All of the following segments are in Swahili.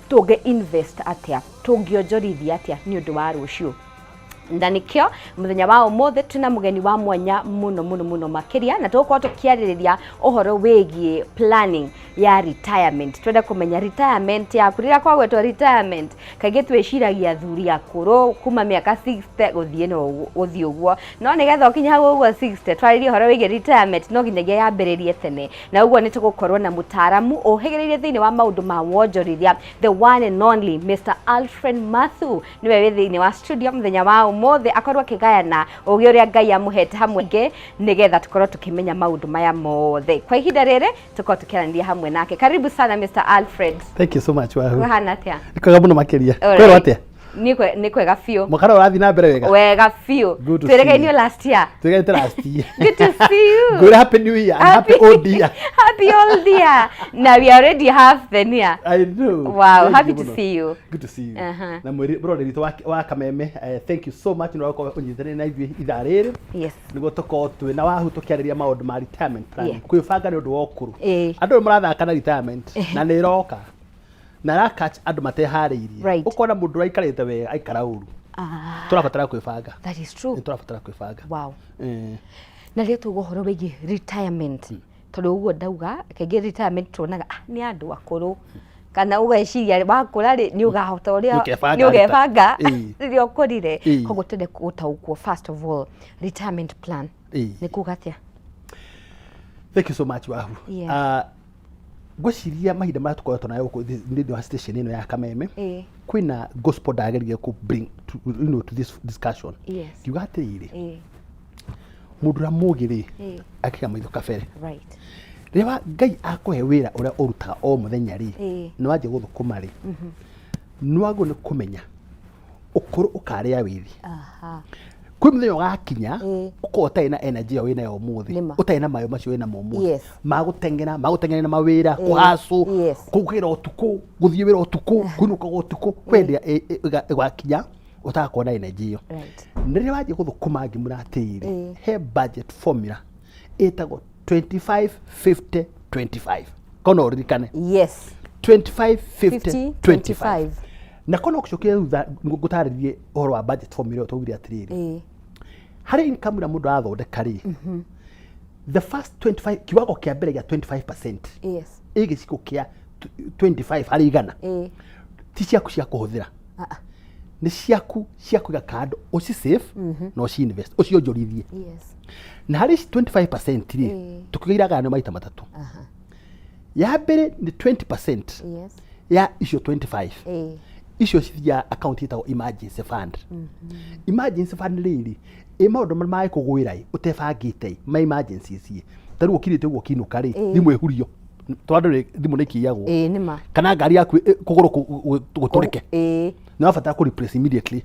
tunge invest atia tungionjorithia atia ni undu wa rucio ndanikio muthenya wa umothe tuna mugeni wa mwanya muno makiria na tuko tukiaririria uhoro wegie planning ya retirement twenda kumenya retirement ya kurira kwa gwetwa retirement kaige tweciragia thuri akuru kuma miaka 60 guthie no uthio uguo no nigetha ukinya hau uguo 60 twaririe uhoro wegie retirement no ginyagia yambiririe tene na uguo nitugukorwo na mutaramu uhigiririe thiini wa maundu ma wonjorithia the one and only Mr. Alfred Mathu niwe wi thiini wa studio muthenya wa mothe akorwa kigayana ugi uria Ngai amuhete hamwe nge nigetha tukorwo tukimenya maundu maya mothe kwa ihinda riri tukorwo tukiarania hamwe nake. Karibu sana Mr. Alfred. Thank you so much wahu. Wahana atia? Nikoga muno makiria. Kwero atia? Ni kwega fio. Mukara urathi na mbere wega. Wega fio. Tweregainio last year. Tweregainio last year. Good to see you. Good happy new year. Happy old year. Happy old year. Now we already have the year. I know. Wow, happy to see you. Good to see you. Na mwiri brother ritu wa Kameme, thank you so much no kwa kunyitana na ithui ithariri. Yes. Nigo toko twe na wahu tukiariria maundu ma retirement plan. Kwibanga ni undu wa ukuru. Andu marathaka na retirement na ni roka. Na ra catch andu matehariirie ukona mundu raikarite wega aikara uru turabatara kwibanga. That is true. Turabatara kwibanga. Wow. Na rĩu tuguhoro wĩgie retirement tondu uguo ndauga kaingĩ retirement tuonaga ni andu akuru kana ugeciria wakura ri ni ugahota uria ni ugebanga ririo kurire koguo twende gutaukwo first of all retirement plan ni kugatia. Thank you so much wahu. Gwiciria mahinda mara tukoretwo nayo thĩinĩ wa station ino ya Kameme kwina gospel ndageririe ku bring to this discussion. Kiuga atĩrĩrĩ mũndũ ramũgĩ akiga maitho kabere rĩrĩa Ngai akũhe wĩra ũrĩa ũrutaga o mũthenya rĩ nĩ wanjie gũthũkũma rĩ nĩwagwo nĩ kũmenya ũkũrũ ũkarĩa wĩthi kwĩ mũthenya ũgakinya ũkorwo ũtarĩ na energy ĩyo wĩnayo ũmũthĩ ũtarĩ na mayo macio wĩnamo ũmũthĩ magũteng'era na mawĩra kũhacũ kũgĩra ũtukũ gũthiĩ wĩra ũtukũ kũinũkaga ũtukũ kwendĩa ĩgakinya utakuona energy ĩyo rĩrĩa wanjie gũthũkũma ngĩmwĩra atĩrĩrĩ he budget formula ĩtagwo 25-50-25 kana ũririkane 25-50-25 na kono kucokia thutha ngũtarĩrie ũhoro wa budget formula twaugire atĩrĩrĩ harĩ income ĩrĩa mũndũ arathondeka rĩ the first 25 kiwango kĩa mbere gĩa 25% ĩgĩciko kĩa 25 harĩ igana ti ciaku cia kũhũthĩra ni ciaku cia kũiga kando uci save no ci invest uci onjorithie na harĩ 25% rĩ tukigairaga maita matatu ya mbere ni 20% ya icio 25 icio cia account itagwo emergency fund. Emergency fund rĩrĩ maũndũ marĩa kũgwĩra ũtebangĩte ma emergencies tarĩu ũkirĩte ũguo kĩinũka rĩ thimũ ĩhurio tondũ thimũ nĩ kĩiyagwo kana ngari yaku kũgũrũ gũtũrĩke nĩ wabatara kũ replace immediately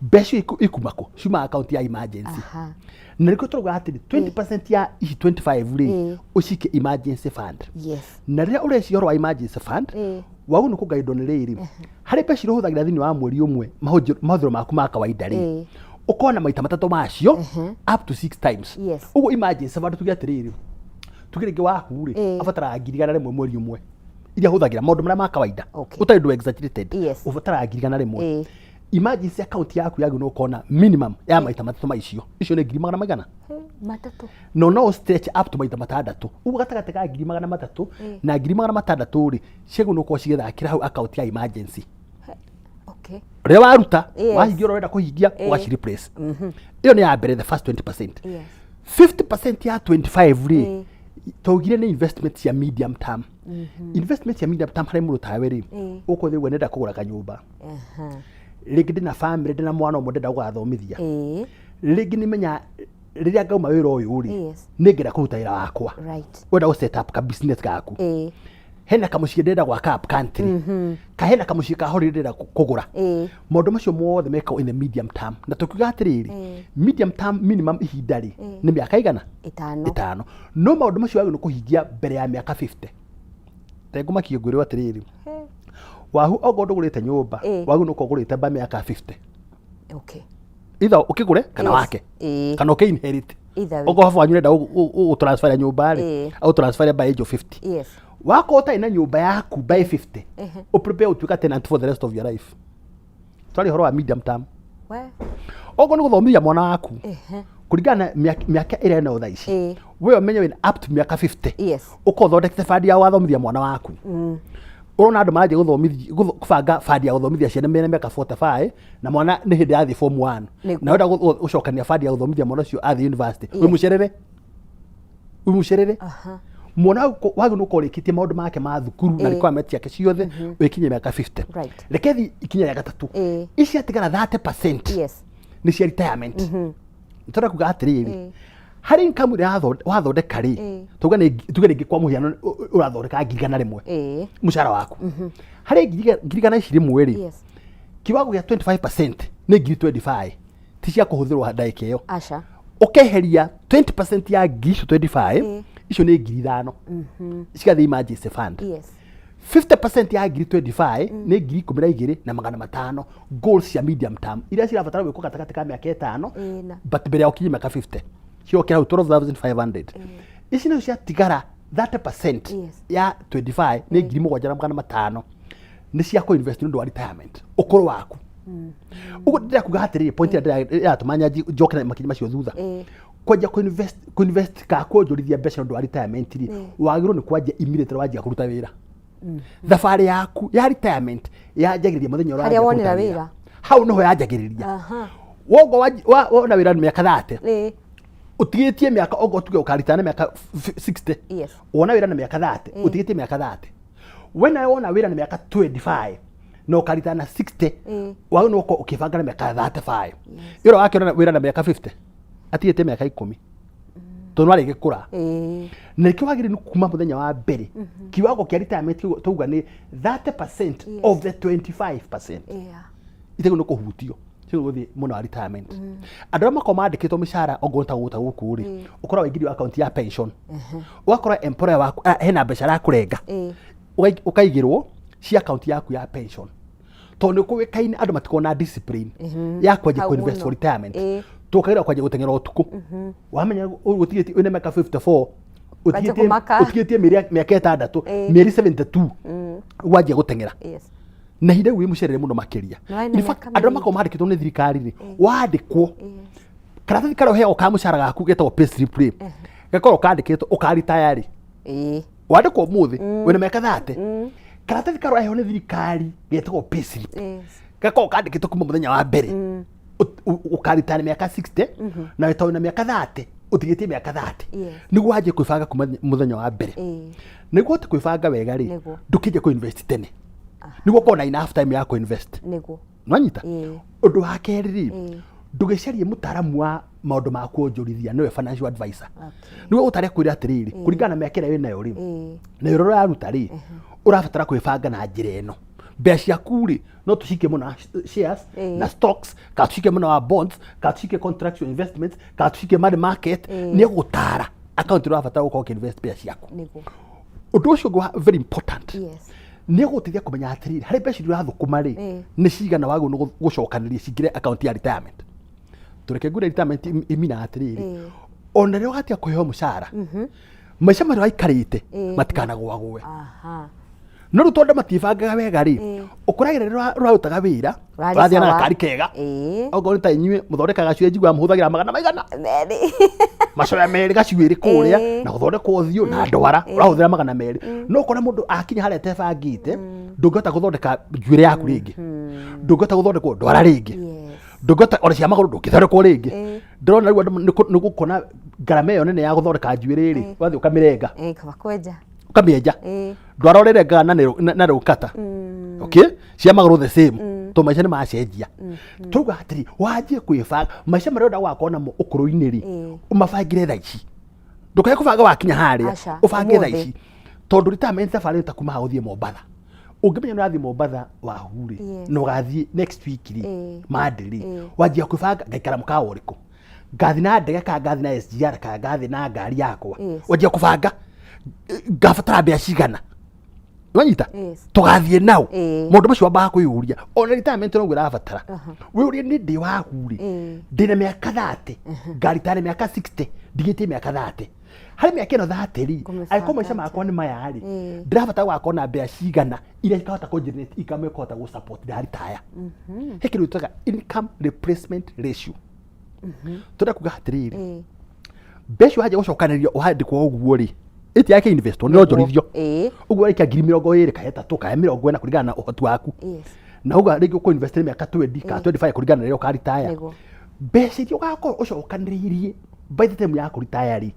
mbeca ikumako ciuma account ya emergency na rĩko tũrauga atĩrĩ 20% ya ici 25 rĩ ũcike emergency fund na rĩrĩa ũreci ũhoro wa emergency fund wau nĩ kũgaidwo nĩ rĩrĩ harĩ mbeca iria ũhũthagĩra thĩinĩ wa mweri ũmwe mahũthĩro maku ma kawaida rĩ ũkona maita matatũ macio up to 6 times ũguo emergency fund tuge atĩrĩrĩ tugirĩngĩ waku rĩ abataraga ngiri igana rĩmwe mweri ũmwe iria hũthagĩra maũndũ marĩa ma kawaida ũtarĩ ndũ exaggerated ũbataraga ngiri igana rĩmwe emergency account yaku yagĩrĩirwo ũkona minimum ya maita matatũ ma icio nĩ ngiri magana maigana matatũ no stretch up to maita matandatũ ũguo gatagatĩ ka ngiri magana matatũ na ngiri magana matandatũ rĩ ciagĩrĩirwo gũkorwo cigĩthakĩra hau account ya emergency rĩrĩa waruta wahingia ũrĩa ũrenda kũhingia ũgaci replace ĩyo nĩ ya mbere the first 20%. 50% ya 25 rĩ twaugire nĩ investment cia medium term. Investment cia medium term harĩ mũndũ tawe rĩ ũkũthĩ ũguo nenda kũgũra kanyũmba rĩngĩ ndĩna family ndĩna mwana ũmwe ndenda gũgathomithia rĩngĩ nĩmenya rĩrĩa ngauma wĩra ũyũ rĩ nĩngenda kũruta wĩra wakwa wenda gũ set up ka business gaku hena kamuciĩ ndĩrenda gwaka up country kahena kamuciĩ kaho ndĩrenda kũgũra maũndũ macio mothe mekagwo in the medium term na tũkiuga atĩrĩrĩ medium term minimum ihinda rĩ nĩ mĩaka igana 5 no maũndũ macio wagĩrĩirwo kũhingia mbere ya mĩaka 50 tengũmakio ngwĩrwo atĩrĩrĩ wahu ogo ndũgũrĩte nyũmba wagĩrĩirwo kũgũrĩte ba mĩaka 50 either ukigure kana wake kana uke inherit ogo hafu wanyu nenda u transfer nyumba ri au transfer by age of 50 wako utaina nyumba yaku by 50 uprepare utuika tenant for the rest of your life. Twali horo wa medium term. Ogo ni guthomithia mwana waku kuringana miaka ire na uthaici we umenye win up to miaka 50 ukothondekete fadi ya wathomithia mwana waku urona andu maraje guthomithia kubanga fadi ya guthomithia ciana mena miaka 45 na mwana ni hindi athi form 1 na wenda ucokania fadi ya guthomithia mwana ucio athi university we mucerere mwana wagi no korikitie maundu make ma thukuru na requirement yake ciothe wikinye miaka 50 rekethi ikinya ya gatatu ici atigara 30% ni cia retirement ntora kuga atiriri hari income ria wathondeka ri tuga ni kwa muhiano urathondeka ngirigana rimwe mushara waku hari ngirigana ici rimwe ri kiwango gya 25% ni ngiri 25 ti cia kuhuthirwo ndaika iyo ukeheria 20% ya ngiri 25 icio ni ngiri 5 cigathi emergency fund 50% ya ngiri 25 ni ngiri 12 na magana 5 goals cia medium term iria cirabatara gwikwo gatakati ka miaka 5 but mbere ya ukinyi miaka 50 cio kira 12500 ici ni cia tigara 30% ya 25 ni ngiri 7 na magana 5 ni cia ku invest nundu wa retirement ukuru waku ugo ndira kuga atiri point ya tumanya joke na makinyi macio thutha kwaja ku invest ka kwonjorithia mbeca nundu wa retirement ri wagirwo ni kwaja immediate wajia kuruta wira thabarĩ yaku ya retirement yanjagĩrĩria mũthenya ũrĩa wonera wĩra hau noho yanjagĩrĩria wogo wona wĩra nĩ mĩaka 30 ũtigĩtie mĩaka ogo tuge ũkaritana mĩaka 60 wona wĩra nĩ mĩaka 30 ũtigĩtie mĩaka 30 wena wona wĩra nĩ mĩaka 25 no ũkaritana 60 wagĩ no ũkĩbanga na mĩaka 35 ĩro wakĩona wĩra na mĩaka 50 atigĩtie mĩaka 10 tonwari gikura na kiwagiri kuma muthenya wa mbere kiwango kia retirement tuga ni 30% of the 25% itego no kuhutio cyo guthi muno wa retirement andũ makoma mandĩkĩtwo mĩcara ongonta guku ri ukora waingiri account ya pension wakora employer waku hena mbeca rakurenga ukaigirwo ci account yaku ya pension tondu kuwekaine andũ matikona discipline ya kwaje ku invest for retirement tukaira kwaje gutengera utuku wamenya utigiti une meka 54 utigiti miaka 6 mieri 72 waje gutengera na hinde wi mucerere muno makiria in fact andũ makoma mandĩkĩtwo nĩ thirikari ri wandĩkwo karatathi karo heo ka mucara gaku getagwo pay slip ri gakorwo kandĩkĩtwo ukaritaya ri wandĩkwo muthi wina meka 30 karatathi karo heo nĩ thirikari getagwo pay slip gakorwo kandĩkĩtwo kuma muthenya wa mbere ukaritana miaka 60 na wetawina miaka 30 utigitie miaka 30 niguo waje kwibanga kuma muthenya wa mbere niguo ti kwibanga wega ri ndukije ku invest tene niguo kona enough time ya ku invest niguo nwanyita undu wa keri ri ndugicarie mutaramu wa maundu ma kuonjorithia niwe financial advisor niguo utare kwira atiriri kuringana na miaka ĩrĩa wĩnayo ri na iroro ya ruta ri urabatara kwibanga na njira ĩno mbeca kuri no tushike muna shares na stocks ka tushike muna wa bonds ka tushike contractual investments ka tushike money market ni gutara account ro afata uko invest mbeca ciaku undu ucio go very important ni gutithia kumenya atiriri hari mbeca ira thukuma ri ni cigana wagu no gucokaniria cingire account ya retirement tureke ngure retirement imina atiriri ona rĩo gatia kuheo mucara maica marĩa aikarĩte matikana gwagwe no rutonda matibangaga wega ri ukuragira rurutaga wira rathia na kari kega ogo ni ta inywe muthondekaga cio njigwa muhuthagira magana maigana macoya meri gaciwiri kuria na guthondeka uthio na ndwara urahuthira magana meri no kona mundu akinya haria tebangite ndungota guthondeka njuire yaku ringi ndungota guthondeka ndwara ringi ndungota ora cia maguru ndungithondeka ringi ndrona riu andu ni gukona ngarama iyo nene ya guthondeka njuire ri wathi ukamirenga kaba kwenja ukamienja ndwara urenga na rukata okay cia maguru the same to maica ni macenjia tuga atiri wajie kwibanga maica maria nda wakona mo ukuru-ini ri umabangire thaa ici ndukae kubanga wakinya haria ubange thaa ici tondu retirement safari ta kuma uthie Mombatha ungimenya no athi Mombatha wahuri no gathie next week ri Monday ri wajie kwibanga ngaikara mukao uriku ngathi na ndege ka ngathi na SGR ka ngathi na ngari yakwa wajie kubanga ngabatara mbia cigana wanyita tugathie nao mundu macio wambaga kwiyuria ona retirement no gwira abatara wiurie ni ndi wahuri ndina miaka 30 ngari tare miaka 60 ndigitie miaka 30 harĩ mĩaka ĩno 30 angĩkorwo maica makwa nĩ maya rĩ ndĩrabatara gũgakorwo na mbia cigana iria ikahota kũngenerate income ĩkahota gũ-support ndĩ retire. He kĩndũ gĩtagwo income replacement ratio. Tũrenda kuga atĩrĩrĩ mbeca wajia gũcokanĩrĩrio ũhandĩkwo ũguo rĩ ĩti yake invest no njorithio ũguo rĩkia 20,000 kana 3 kana 40 kũringana na ũhoti waku na ũguo rĩngĩ ũkũ invest mĩaka 20 kana 25 kũringana na rĩrĩa ũkaritaya mbeca iria ũgakorwo ũcokanĩrĩirie by the time ya kũritaya rĩ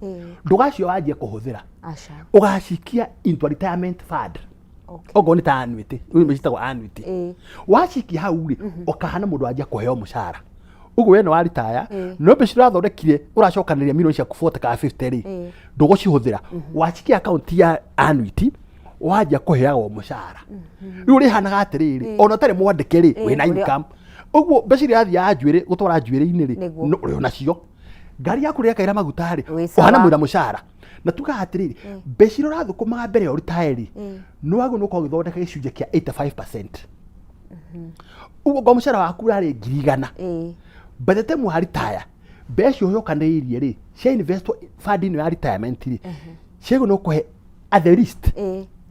ndũgacio wanjie kũhũthĩra ũgacikia into retirement fund. Ogo ni ta annuity uyu mecitagwo annuity wacikia hau rĩ ũkahana mũndũ wanjia kũheo mũcara uguo we no waritaya no mbeca ũrathondekire ũracokanĩrĩria mirioni ciaku 40 kana 50 rĩ ndũgũcihũthĩra wacikia account ya annuity wajia kũheagwo mũcara rĩu rĩhanaga atĩrĩrĩ ona ũtarĩ mwandĩke rĩ wĩna income uguo mbeca iria yathiaga njuĩrĩ gũtwara njuĩrĩ-inĩ rĩ ũrĩ onacio ngari yaku rĩrĩa kaira maguta rĩ ũhana mwĩna mũcara na tuga atĩrĩrĩ mbeca iria ũrathũkũmaga mbere ya ũritaye rĩ nĩ wagĩrĩirwo nĩ gũkorwo ũgĩthondeka gĩcunjĩ kĩa 85%. Uguo ngwa mũcara waku ũrarĩ 100,000 by the time waritaya mbeca ũcokanĩrĩirie rĩ cia invest fund ĩno ya retirement rĩ ciagĩrĩirwo nĩ gũkũhe at the least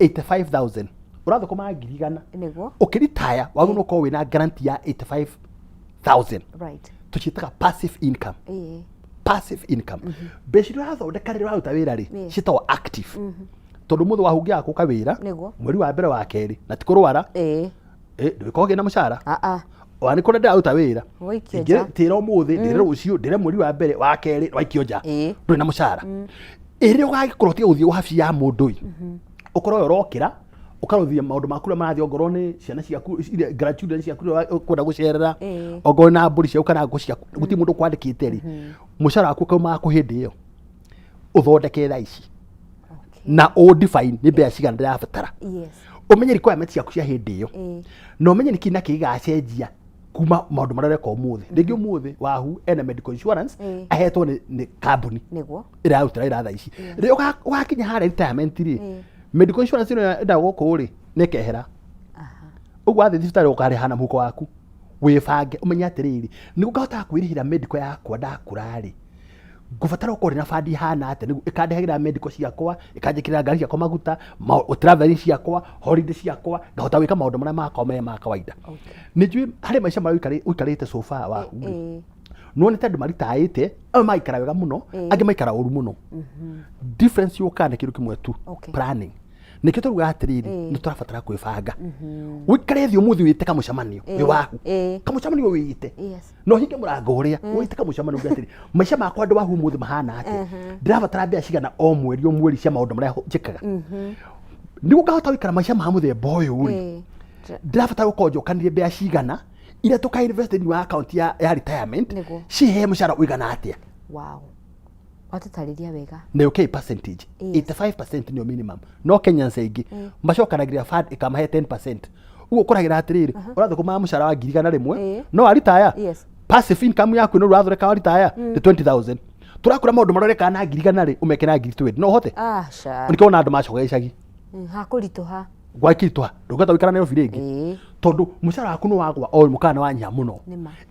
85,000 ũrathũkũmaga 100,000 ũkĩritaya wagĩrĩirwo nĩ gũkorwo wĩna guarantee ya 85,000 tũciĩtaga passive income. Passive income mbeca iria ũrathondeka rĩrĩa ũraruta wĩra rĩ ciĩtagwo active tondũ mũthĩ wahungia gũka wĩra mweri wa mbere wa kerĩ na ti kũrwara ndũgĩkorwo gĩ na mũcara ona nĩ kũrĩa ndĩraruta wĩra tĩra ũmũthĩ ndĩre rũciũ ndĩre mweri wa mbere wa kerĩ waikio nja ndũrĩ na mũcara ĩrĩa ũgagĩkorwo tiga gũthiĩ wabici ya mũndũ ũkorwo ũrokĩra ũkaruthia maũndũ maku rĩa marathiĩ ongorwo nĩ ciana ciaku gratuity ciaku kwenda gũcerera ongorwo na mbũri ciaku kana ngũ ciaku gũtirĩ mũndũ kwandĩkĩte rĩ mũcara waku ũkaumaga kwĩ hĩndĩ ĩyo ũthondeke thaa ici na ũdefine nĩ mbeca cigana ndĩrabatara ũmenye requirement ciaku cia hĩndĩ ĩyo na ũmenye nĩ kĩĩ na kĩĩ gĩgacenjia kuma maũndũ marĩa ũreka ũmũthĩ rĩngĩ ũmũthĩ wahu ena medical insurance ahetwo nĩ kambuni ĩrarutĩra wĩra thaa ici rĩrĩa ũgakinya harĩa retirement rĩ medical insurance ĩno ĩnda gũkũ rĩ nĩkehera ũguo wathiĩ thibitarĩ ũkarĩha na mũhuko waku wĩbange ũmenye atĩrĩrĩ nĩ ũkahotaga kwĩrĩhĩra medical yakwa ndakũra rĩ ngũbatara ũkorwo na bandi ihana atĩa nĩguo ĩkandĩhagĩra medical ciakwa ĩkanjĩkĩrĩra ngari ciakwa maguta traveling ciakwa holiday ciakwa ngahota gwĩka maũndũ marĩa makwa me ma kawaida nĩnjũĩ harĩ maica marĩa ũikarĩte so far waku no nĩ tondũ maritayĩte amwe maikara wega mũno angĩ maikara ũru mũno difference yũkaga nĩ kĩndũ kĩmwe tu planning nĩkĩo tũruga atĩrĩrĩ nĩ tũrabatara kwĩbanga ũikare thĩ ũmũthĩ wĩte kamũcemanio wĩ waku kamũcemanio wĩte no hinge mũrango ũrĩa wĩte kamũcemanio atĩrĩrĩ maica makwa andũ wahu ũmũthĩ mahana atĩa ndĩrabatara mbia cigana o mweri cia maũndũ marĩa njĩkaga nĩguo ngahota gũikara maica ma mũthemba ũyũ rĩ ndĩrabatara gũkorwo njokanĩrie mbia cigana iria tũka invest in account ya retirement cihe mũcara ũigana atĩa. Watutarĩria wega na okay percentage 85% nĩyo minimum no Kenyans aingĩ macokanagĩria fund ĩkamahe 10% uguo ũkoragĩra atĩrĩrĩ ũrathũkũma mũcara wa 1,000 no waritaya passive income yaku no ũrathondeka waritaya nĩ 20,000 tũrakũra maũndũ marĩa ũreka na 1,000 rĩ ũmeke na 20,000 no ũhote nĩkĩona andũ macoka icagi hakũritũha gwakĩritũha ndũngĩhota gũikara Nairobi rĩngĩ tondũ mũcara waku nĩ wagwa o mũkana wa nyiha mũno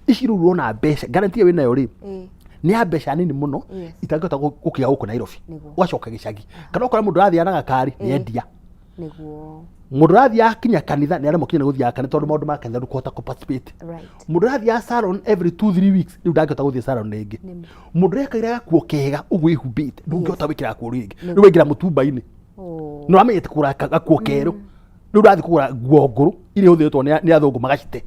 ici rĩu ũrona mbeca guarantee wĩnayo rĩ nĩ ya mbeca nini mũno itangĩhota gũkinya gũkũ Nairobi ũgacoka gĩcagi kana ũkora mũndũ ũrathiĩ na gakari nĩ endia mũndũ ũrathiĩ akinya kanitha nĩ aremwo kinya gũthiĩ kanitha tondũ maũndũ ma kanitha ndũkũhota kũ-participate mũndũ ũrathiĩ salon every 2-3 weeks rĩu ndangĩhota gũthiĩ salon rĩngĩ mũndũ ũrekagira gakuo kega ũguo ihumbĩte ndũngĩhota gwĩkĩra gakuo rĩngĩ rĩu waingĩra mũtumba-inĩ no amenyete kũgũra gakuo kerũ rĩu ũrathiĩ kũgũra nguo ngũrũ iria hũthĩrĩtwo nĩ athũngũ magacite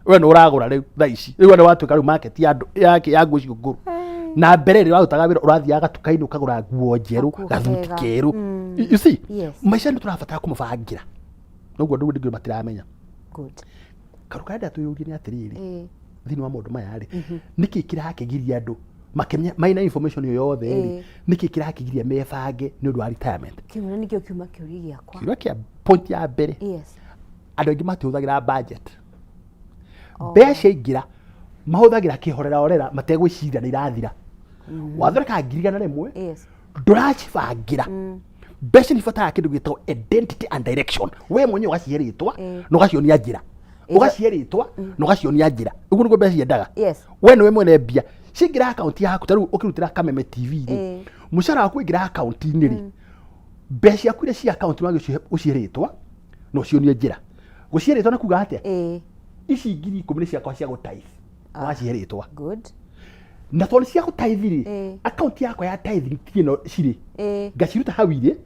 we nĩ ũragũra rĩu thaa ici rĩu nĩ watuĩka rĩu market ya nguo icio ngũrũ na mbere rĩ warutaga wĩra ũrathiaga gatuka-inĩ ũkagũra nguo njerũ gathuti kerũ you see maica nĩ tũrabatara kũmabangira noguo ndũguo ndingĩ matiramenya karuka nda tuyũrie nĩ atĩrĩrĩ thĩinĩ wa maũndũ maya rĩ nĩkĩ kĩrakĩgiria andũ makemenya maina information yo yothe rĩ nĩkĩ kĩrakĩgiria mebange nĩ ũndũ wa retirement kĩmwe nĩkĩo kiuma kĩũria gĩakwa kiuria kĩa point ya mbere andũ aingĩ matihũthagĩra budget mbeca ingĩra mahũthagĩra kĩhorera mategwĩciria nĩ irathira wathoreka 1,000 ndũracibangira mbeca nĩ ibataraga kĩndũ gĩtagwo identity and direction we mwenyewe ũgacihe rĩtwa na ũgacionia njĩra ũgacihe rĩtwa na ũgacionia njĩra ũguo nĩguo mbeca ciendaga we nĩwe mwene mbia cingira account yaku taru ukirutira Kameme TV ri mushara waku ingira account ni ri mbeca ciaku iria cia account wagi uciritwa no cionie njira guciritwa na kuga atia ici ngiri 10 ciakwa cia gutithe waciritwa good na toni cia gutithe ri account yakwa ya tithe tino ciri ngaciruta hau iri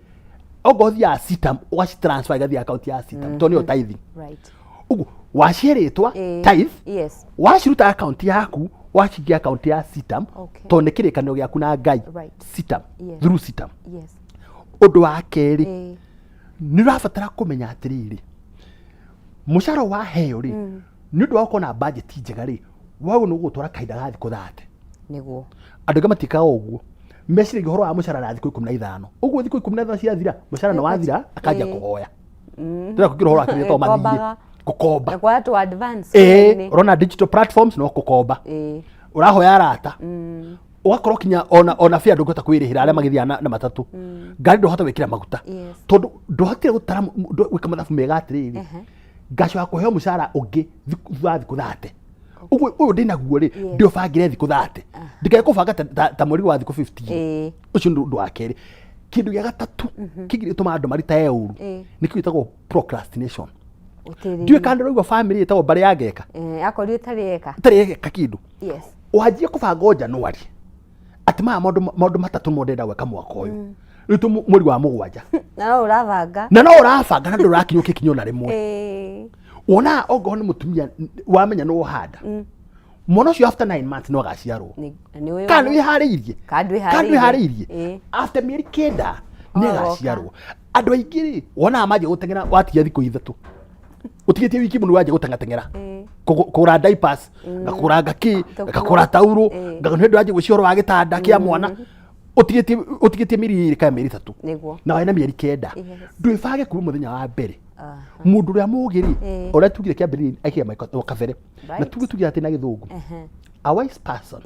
ogothi ya sitam waci transfer gathi account ya sitam toni o tithe right ugu waciritwa tithe yes waciruta account yaku wacingia account ya sitam toni kirikanio giaku na Ngai sitam through sitam yes undu wa keri ni rafatara kumenya atiriri musharo wa heo ri ni undu wa kona budget njega ri wao no gutwara kaida gathi kuthate niguo andu gamatika uguo meciri gihoro wa mushara na thiku 15 uguo thiku 15 ciathira mushara no wathira akanja kuhoya tira kukira horo akiri to mathire kukomba kwa to advance urona digital platforms no kukomba urahoya arata ugakorwo kinya ona fia ndungota kwirihira aria magithia na matatu ngari ndohota wikira maguta tondu ndohotire gutara wika mathabu mega atiriri ngacoka kuheo mushara ungi thiku thate uyu ndina guo ri ndio bangire thiku thate ndikae kubanga ta mweri wa thiku 15 ucio ndu wa keri kindu gia gatatu kigire tuma andu marita euru nikitagwo procrastination ndio kando rugwa family itago bari yageka akori tarieka kindu yes wajie kubanga January atima maundu matatu mondenda gweka mwaka uyu ritu mweri wa mugwanja na no urabanga na ndurakinyo kikinyo na rimwe wona ogo ni mutumia wamenya no handa mono cio after 9 months no gaciarwo kandu ihariirie after mieri kenda ni gaciarwo andu aingiri wona amaje gutengera watia thiku ithatu utigitie wiki mundu waje gutengatengera kugura diapers ngakura ngaki ngakura tauro ngandu waje gucioro wa gitanda kia mwana utigitie miri ka miri tatu na wena mieri kenda ndwibage kuma muthenya wa mbere mundu ria mugiri ora tugire kia mbere akia maiko kavere na tugiye ati na githungu a wise person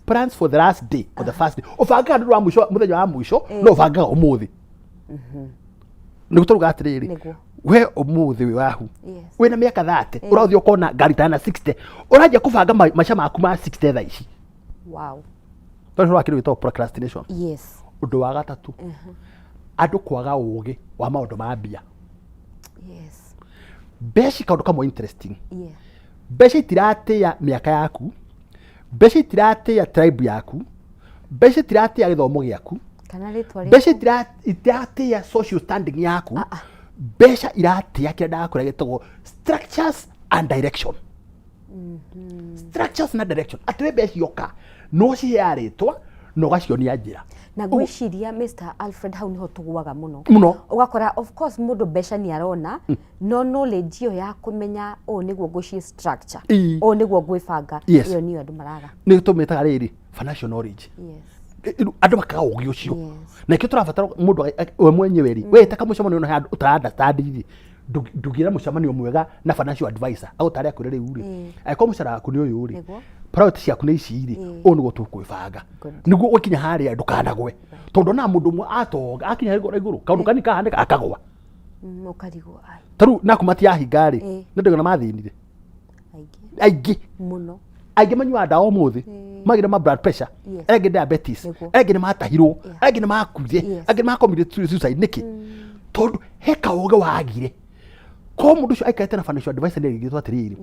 plans for the last day or the first day ofanga ndu wa mwisho muthenya wa mwisho no ofanga umuthi niguturuga atiriri we umuthi wahu wena miaka 30 urathio kona ngari tana 60 uraje kubanga maisha maku ma 60 thaa ici wow tondu wakiri wito procrastination yes undu wa gatatu andu kwaga ugi wa maundu ma mbia yes beshi kaundu kamwe interesting yeah beshi tirate ya miaka yaku beshi tirate ya tribe yaku beshi tirate ya githomo giaku kana ritwa beshi tirate ya social standing yaku besha irate ya kira ndakura gitego structures and direction structures na direction atwe beshi yoka no ciaritwa no gacionia njira na gwiciria Mr Alfred hau niho tugwaga muno ugakora of course mundu besha ni arona no knowledge yo ya kumenya o niguo guci structure o niguo gwibanga iyo niyo andu maraga ni tumitaga riri financial knowledge yes andu makaga ugi ucio na ikio turabatara mundu we mwenyewe ri we taka mucemano no handu utaranda study ndugira mucemanio mwega na financial advisor agutare akurere uri aiko mucara waku ni uyu uri priority ciaku ni ici iri o niguo tukwibanga niguo ukinya haria ndukanagwe tondu na mundu mwe atoga akinya iguru kaundu kani kahandika akagwa ukarigo ai taru nakumati ahingari ndio na mathinire aigi muno aigi manyua ndawa muthi magira ma blood pressure ege diabetes ege ni matahirwo ege ni makurie ege ni makomire suicide niki tondu heka oge wagire ko mundu cio aikate na financial advisor ni gitwa atiriri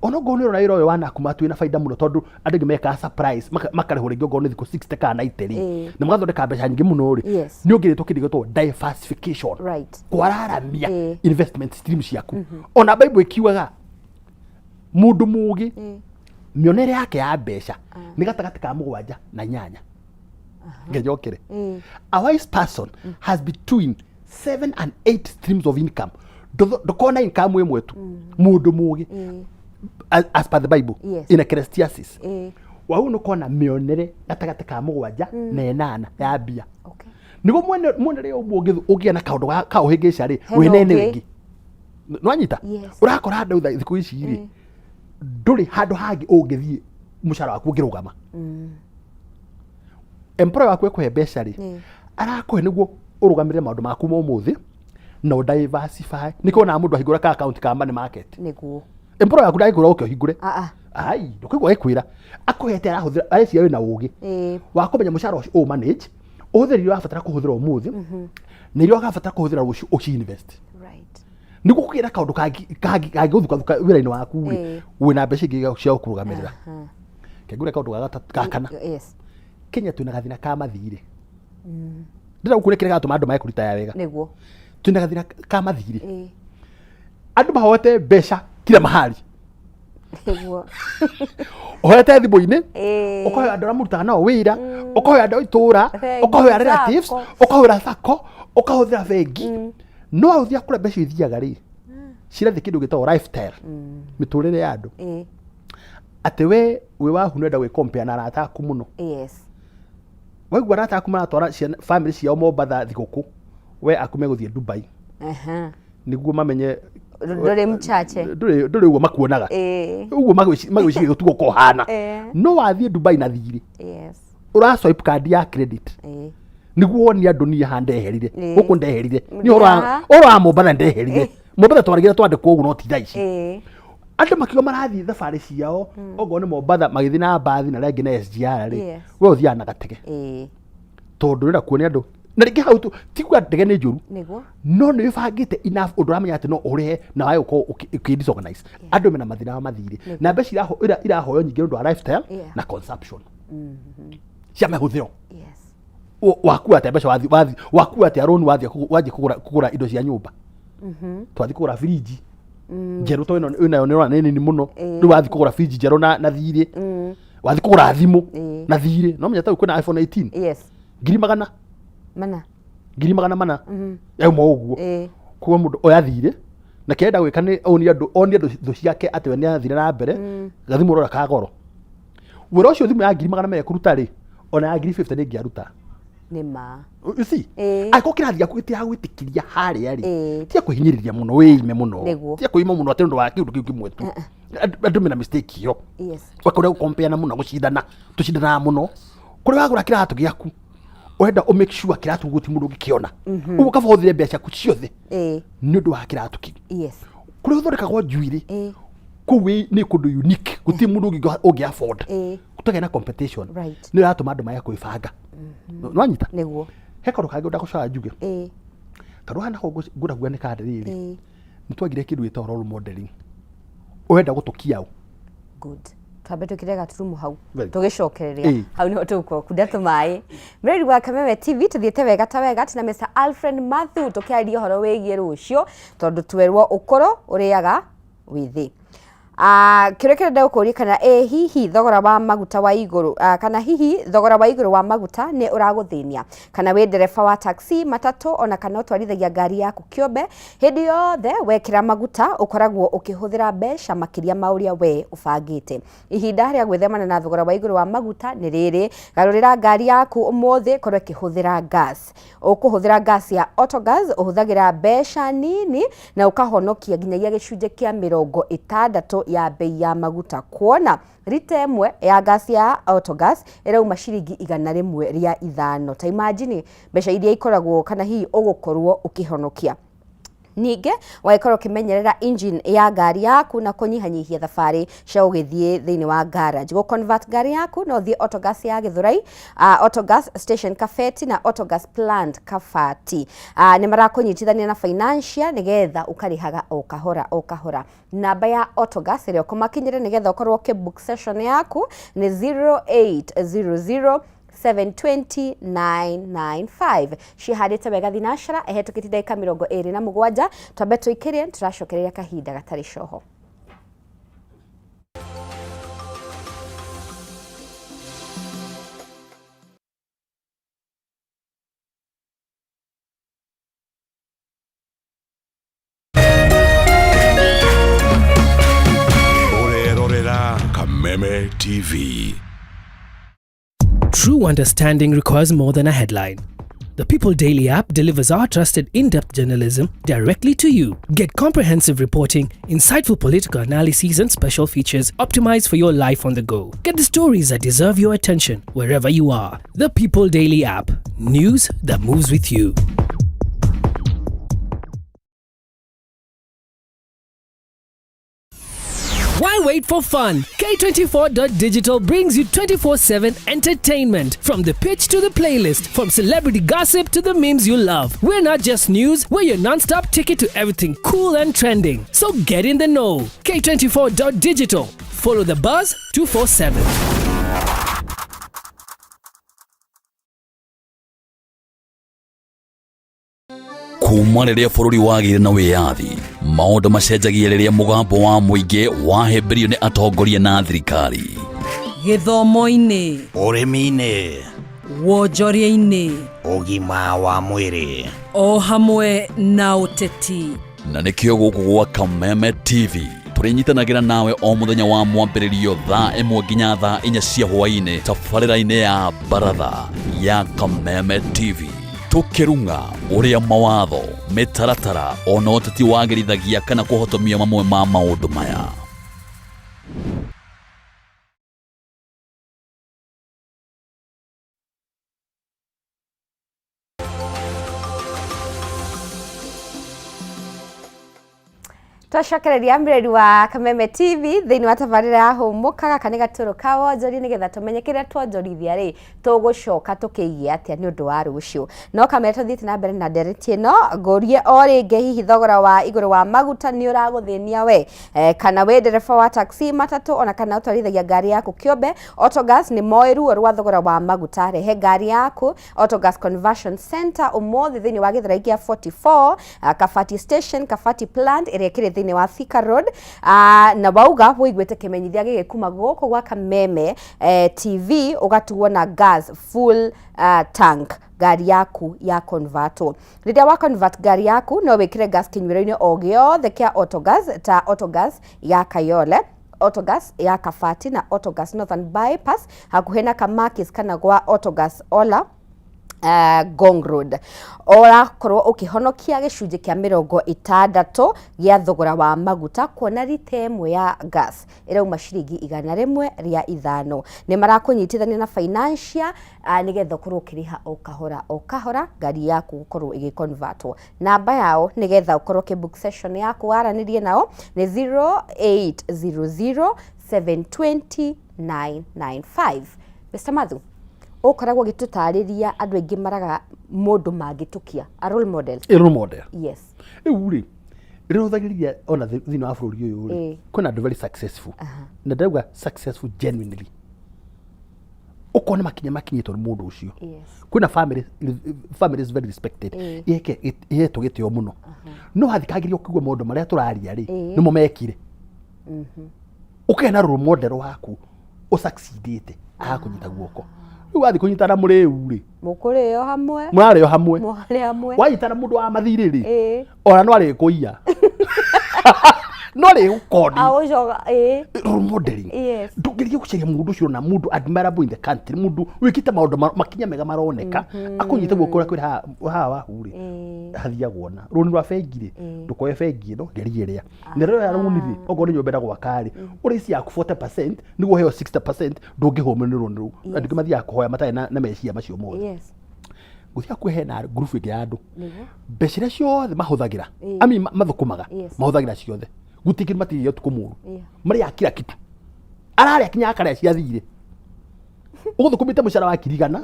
ono go ni rona iro wana kumatu na faida muno tondu andu meka surprise makarehore ngo ni thiku 60 kana 90 na magathondeka mbeca nyingi muno ri ni ungiritwo kindigitwo diversification kwararamia investment stream ciaku ona bible ikiugaga mundu mugi mionere yake ya mbeca ni gatagati ka 7 na 8 ngejokere a wise person has between 7 and 8 streams of income ndokona income imwe tu mundu mugi as per the bible in Ecclesiastes wau no kona mionere gatagati ka 7 na 8 ya bia nigo mwene reo ugia na kaundu ka uhingica ri winene wingi nwanyita urakora ndu thiku ici ri nduri handu hangi ungithie mushara waku ngirugama employer waku ekuhe mbeca ri arakuhe niguo urugamire maundu maku mo muthi no diversify niko na mundu ahigura ka account ka money market niguo employer yaku ndakwira uke hingure ai ndukigwa ekwira akuhete arahuthira areci yawe na ugi wa kumenya mushara ucio o manage uhuthiri rio afatara kuhuthira umuthi ni rio afatara kuhuthira ucio invest niguo kugira kaundu kangi uthuka wira-ini waku wina mbeca ingi cia kurugamirira kegure kaundu gakana Kenya twina gathina ka mathire ndira ukurekere gatuma andu mae kurita ya wega niguo twina gathina ka mathire andu mahote mbeca kila mahali niguo ohete thimu-ini ukohoya andu aramurutaga nao wira ukohoya andu itura ukohoya relatives ukohoya sako ukahuthira bengi no authia kura mbeca ithiaga ri cirathi kindu gitagwo lifestyle miturire ya andu ati we wahu nenda gwi compare na arata aku muno waigua arata aku maratwara family ciao Mombatha thiguku we akume guthie Dubai niguo mamenye nduri mchache nduri uguo makuonaga uguo magwiciria gutugo kohana no wathie Dubai na thiri ura swipe card ya credit niguo woni andu ni handeherire guku ndeherire ni ora Mombatha ndeherire Mombatha twarigira twandikwo uguo no ti thaici andu makigo marathie thabari ciao ogo ni Mombatha magithi na bathi na rengi na SGR ri we uthia na gatege tondu nira kuonia andu na ringi hau tu tigwa ndege ni njuru no ni bangite enough undu ramenya ati no urihe na wayo ko ukidisorganize andu mena mathina wa mathiri na mbeca irahoyo nyingi ndu wa lifestyle na consumption cia mahuthiro waku ati mbeca waku ati aroni wathi kugura indo cia nyumba twathi kugura fridge njeru to ino nirona nini muno ri wathi kugura fridge njeru na thiri wathi kugura thimu na thiri no menya ta kwina iPhone 18 ngiri magana mana yauma uguo kuo mundu oya thire na kenda gwika ni oni andu thu ciake ati we ni athire na mbere gathimu rora ka goro wira ucio thimu ya ngiri magana mere kuruta ri ona ya ngiri 50 ni ngiaruta nima you see ako kirathia kugitia gwitikiria haria ri tia kuhinyiriria muno wime muno tia kuima muno ati ndu wa kindu kiu kimwe tu andu mena mistake yo wakore compare na muno tucindana muno kuri wagura kiratu giaku wenda o make sure kiratu guti mundu gikiona ubu kabothire mbeca ku ciothe ni ndu wa kiratu ki kuri uthoreka njuiri kuwi ni kundu unique guti mundu ungi afford kutagena na competition ni ratuma andu maya kuibanga nwanyita niguo hekaru kangi ndakucaa njuge taru hana ho ngura gwene ka ndiriri nitwagire kindu gita role modeling wenda gutukia good twabeto kirega turumu hau tugicokereria hau niho tuko kudatu mai mredi wa Kameme TV tuthiete wega ta wega tina Mr Alfred Mathu tukiaria horo wegie rucio tondu twerwo ukoro uriaga withi kirekera nda ukuri kana hihi thogora wa maguta wa iguru kana hihi thogora wa iguru wa maguta ni uraguthinia kana we ndereba wa taxi matatu ona kana utwarithagia ngari yaku kiombe hindi yothe wekira maguta ukoragwo ukihuthira mbeca makiria mauria we ubangite ihinda ria gwithemana na thogora wa iguru wa maguta ni riri garurira ngari yaku umuthi korwo kihuthira gas ukuhuthira gas ya autogas uhuthagira mbeca nini na ukahonokia nginyagia gicunje kia 60 ya bei ya maguta kuona rita imwe ya gas ya autogas irauma ciringi 100 ria 5 ta imagine mbeca iria ikoragwo kana hihi ugukorwo ukihonokia ninge waikorwo kimenyerera engine ya ngari yaku na kunyihanyihia thabari cia ugithie thiini wa garage go convert ngari yaku no thie autogas ya Githurai autogas station Kafeti na autogas plant Kafati ni marakunyitithania na financial nigetha ukarihaga o kahora namba ya autogas ire kumakinyire nigetha ukorwo ke book session yaku ni 0800 720-995 cihadite wega thinashara ehetukiti ndagika 27 twambe twikirie turacokereria kahinda gatari coho Orerorera Kameme TV. True understanding requires more than a headline. The People Daily app delivers our trusted in-depth journalism directly to you. Get comprehensive reporting, insightful political analyses and special features optimized for your life on the go. Get the stories that deserve your attention wherever you are. The People Daily app. News that moves with you. Why wait for fun? K24.digital brings you 24/7 entertainment. From the pitch to the playlist, from celebrity gossip to the memes you love. We're not just news, we're your non-stop ticket to everything cool and trending. So get in the know. K24.digital. Follow the buzz 247. Kuma rĩrĩa bũrũri wagĩire na wĩyathi, maũndũ macenjagia rĩrĩa mũgambo wa mũingĩ wahĩmbĩrio nĩ atongoria na thirikari. Gĩthomo-inĩ, ũrĩmi-inĩ, wonjoria-inĩ, ũgima wa mwĩrĩ, o hamwe na ũteti. Na nĩkĩo gũkũ gwa Kameme TV tũrĩnyitanagĩra nawe o mũthenya wa mwambĩrĩrio thaa 1 nginya thaa 4 cia hwaĩ-inĩ tabarĩra-inĩ ya Baratha ya Kameme TV. Tukirunga uria mawatho mitaratara ona ũteti wagĩrithagia kana kũhotomia mamwe ma maũndũ maya. Twacokereria mbirĩri wa Kameme TV thĩinĩ wa tabarĩra ya hũmũkaga kana gatũrũ ka wonjori nĩgetha tũmenye kĩrĩa twonjorithia rĩ tũgũcoka tũkĩigie atĩa nĩ ũndũ wa rũciũ. No Kameme tũthiĩte na mbere na ndereti ĩno ngũrie o rĩngĩ hihi thogora wa igũrũ wa maguta nĩ ũragũthĩnia we kana we ndereba wa taxi matatũ ona kana ũtwarithagia ngari yaku kĩũmbe. Autogas nĩ moĩ ruo rwa thogora wa maguta. Rehe ngari yaku Autogas Conversion Center ũmũthĩ thĩinĩ wa Gĩthũrai gĩa 44 Kabati Station Kabati Plant ĩrĩa ĩkĩrĩ thĩinĩ wa Thika Road. Na wauga wĩiguĩte kĩmenyithia gĩgĩkuma gũkũ gwa Kameme TV ũgatuo na gas full tank ngari yaku ya converto. Rĩrĩa wa convert ngari yaku no wĩkĩre gas kĩnyuĩro-inĩ o gĩothe kĩa Autogas ta Autogas ya Kayole, Autogas ya Kabati na Autogas Northern Bypass hakuhĩ na Kamakis kana gwa Autogas Ola Gong Road. Orakorwo ũkĩhonokia gĩcunjĩ kĩa 60 gĩa thogora wa maguta kuona rita ĩmwe ya gas ĩrauma ciringi 105. Nĩ marakũnyitithania na financial nĩgetha ũkorwo ũkĩrĩha o kahora ngari yaku gũkorwo ĩgĩconvertwo. Namba yao nĩgetha ũkorwo ũkĩbook session yaku waranĩrie nao nĩ 0800 720 995. Mr. Mathu, ũkoragwo gĩtũtarĩria andũ aingĩ maraga mũndũ mangĩtũkia a role model. Role model. Yes. Rĩu rĩhũthagĩrĩria ona thĩinĩ wa bũrũri ũyũ rĩ kwĩna andũ very successful na ndauga successful genuinely ũkona makinyĩtwo nĩ mũndũ ũcio. Kwĩna families very respected ihetwo gĩtĩo mũno no hathikagĩria ũkigua maũndũ marĩa tũraria rĩ nĩmo mekire. Ũkena role model waku ũsucceedĩte akũnyita guoko. Rĩu wathi kũnyitana mũrĩu rĩ mũkũrĩo hamwe mwarĩo hamwe wanyitana mũndũ wa mathirĩ rĩ ona no arĩkũiya no rĩgũkoni role modeling. Ndũngĩrĩgia gũcaria mũndũ ũcio na mũndũ admirable in the country, mũndũ wĩkĩte maũndũ makinya mega maroneka akũnyita guoko kũrĩa haha wahu rĩ hathiagwo na rũni rwa bengi rĩ ndũkoe bengi ĩno ngeria ĩrĩa na rĩo ya rũni rĩ okorwo nĩ nyũmba gwaka rĩ ũrĩci yaku 40% nĩguo heo 60% ndũngĩhũmwo nĩ rũni rũu. Andũ mathiaga kũhoya matarĩ na meciria macio mothe. Gũthia kwĩhena group ĩngĩ ya andũ mbeca iria ciothe mahũthagĩra ami mathũkũmaga mahũthagĩra ciothe gutikĩrĩ matigĩo tukũ mũru marĩa kila kitu ararĩa kinya akarĩa ciathire ũgũthũkũmĩte mũcara wa kirigana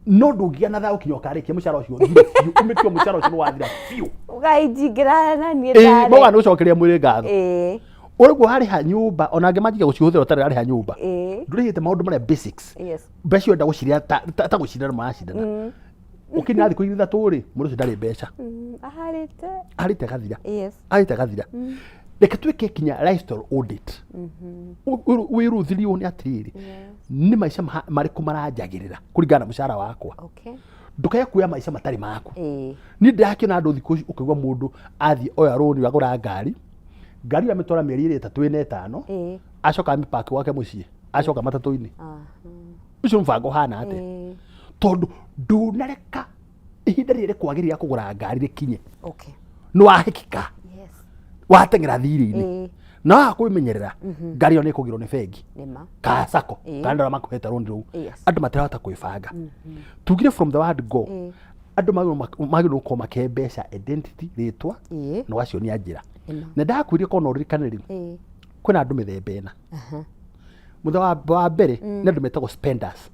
no ndũngĩgĩa na thayũ kinya ũkarĩkia mũcara ũcio ũmĩtio mũcara ũcio wathira biũ ũgainjingĩra na niĩ ndare moga nĩ ũcokeria mwĩrĩ ngatho ũrĩguo harĩ ha nyũmba ona angĩ manjĩka gũcihũthĩra ũtarĩ harĩ ha nyũmba ndũrĩhĩte maũndũ marĩa basics mbeca enda gũcirĩa ta gũcindana maracindana ũkĩnya thikũ 3 rĩ mũndũ ũcio ndarĩ mbeca arĩte gathira. Reke twĩke kinya lifestyle audit wĩrũthirio nĩ atĩrĩrĩ nĩ maica marĩkũ maranjagĩrĩra kũringana na mũcara wakwa. Ndũkae kuoya maica matarĩ maku. Niĩ ndĩrakĩona andũ thikũ ici ũkaigua mũndũ athiĩ oya rũni agũra ngari amĩtwara mĩeri 3 4 5 acoka amĩpaki wake mũciĩ acoka matatũ-inĩ. Ũcio mũbango hana atĩ tondũ ndũnareka ihinda rĩrĩ kwagĩrĩra kũgũra ngari rĩkinye nĩ wahĩkika wateng'era thirĩ-inĩ na wakwĩmenyerera ngari ĩyo nĩ ĩkũgĩrwo nĩ bengi ka sacco kana ndara makũhete rũni rũu andũ matirahota kwĩbanga. Tugire from the word go andũ magĩrĩirwo gũkorwo makĩhe mbeca identity rĩtwa na ũgacionia njĩra na ndakwĩria korwo no ũririkanĩre kwina andu mithemba ena mutha wa mbere ni andu metagwo spenders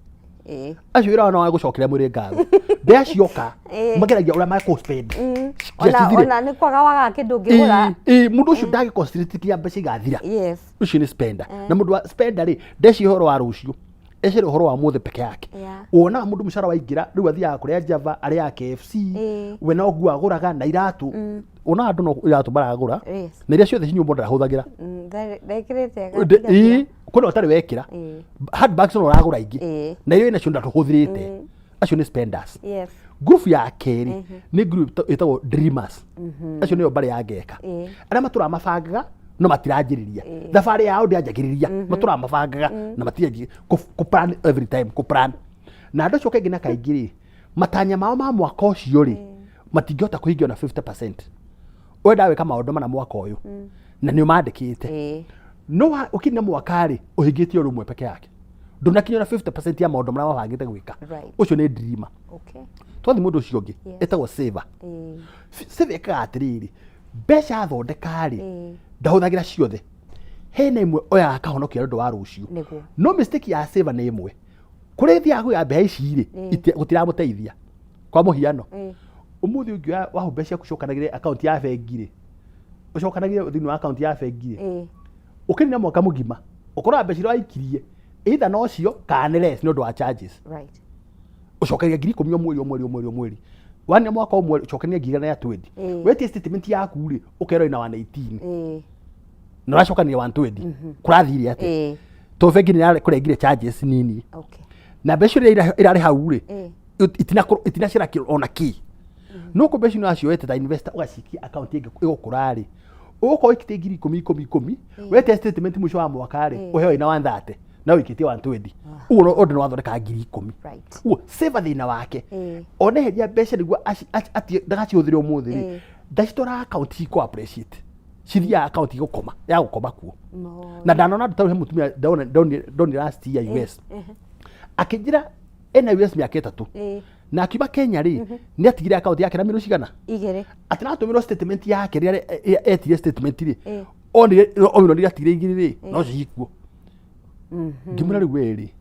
acio ira wa gucokeria mwiri ngatho mbea cioka mageragia uria ma spend ona ni kwaga waga kindu ngigura mundu ucio ndagi concentrate kia mbeca igathira ucio ni spender na mundu wa spender ri ndeci horo wa rucio ecere horo wa muthe peke yake wona mundu mucara waingira riu athia kuria Java aria KFC we no gua aguraga na iratu ona andu no iratu baragura na iria ciothe cinyu mundu arahuthagira ndekirete kuna utari wekira handbags no uragura ingi na iyo ina cio tuhũthirĩte acio ni spenders group ya keri ni group itagwo dreamers acio niyo bari ya ngeka aria matura mabangaga no matiranjiriria thabarĩ yao ndianjagiriria matura mabangaga na matianji ku plan every time ku plan na andu acio kaingĩ na kaingĩ ri matanya mao ma mwaka ũcio ri matingĩhota kũhingio na 50%. we ndawĩka maũndũ mana mwaka ũyũ na nĩ mandĩkĩte no ukinya mwaka ri ũhingĩtio rũmwe peke yake ndunakinya na 50% ya maũndũ marĩa wabangĩte gwĩka ũcio nĩ dreamer. Twathi mũndũ ũcio ũngĩ etagwo saver. Saver ĩkaga atĩrĩrĩ mbeca thondeka ri ndahũthagĩra ciothe hena imwe oya akahonokia ũndũ wa rũciũ no mistake ya saver nĩ imwe kũrĩ thia gwĩa mbeca ici ri gũtiramũteithia kwa mũhiano umuthi ũngĩ wa mbeca ciaku account ya bengi ri ũcokanagĩre thĩinĩ wa account ya bengi ri ukirina mwaka mugima ukora mbeca iria waikirie either no cio kana less no do wa charges ucokagia ngiri 10 mweri wane mwaka umwe ucokagia ngiri ya 20 wetie statement yaku ri ukero ina 118 no racokania 120 kurathire ate to bengi ni kurengire charges nini na mbeca iria irari hau ri itina cira ona ki no ko mbeca nacio wete ta investor ugacikia account ingi igukura uko ikite ngiri 10 wete statement mwisho wa mwaka ri uheo ina 130 na wikite 120 uno ondo no wathondeka ngiri 10 save thina wake one heria mbeca niguo ati ndagaciuthire umuthi ri ndacitora account iko appreciate cithia account igukoma ya gukoma kuo na ndanona ndutahe mutumia doni last year US akijira ena US miaka 3 na akiba Kenya ri ni atigire account yake na miro cigana igere atina tumiro statement yake ri etire statement ri oni omino ri atigire igire ri no cikuo ngimura ri weri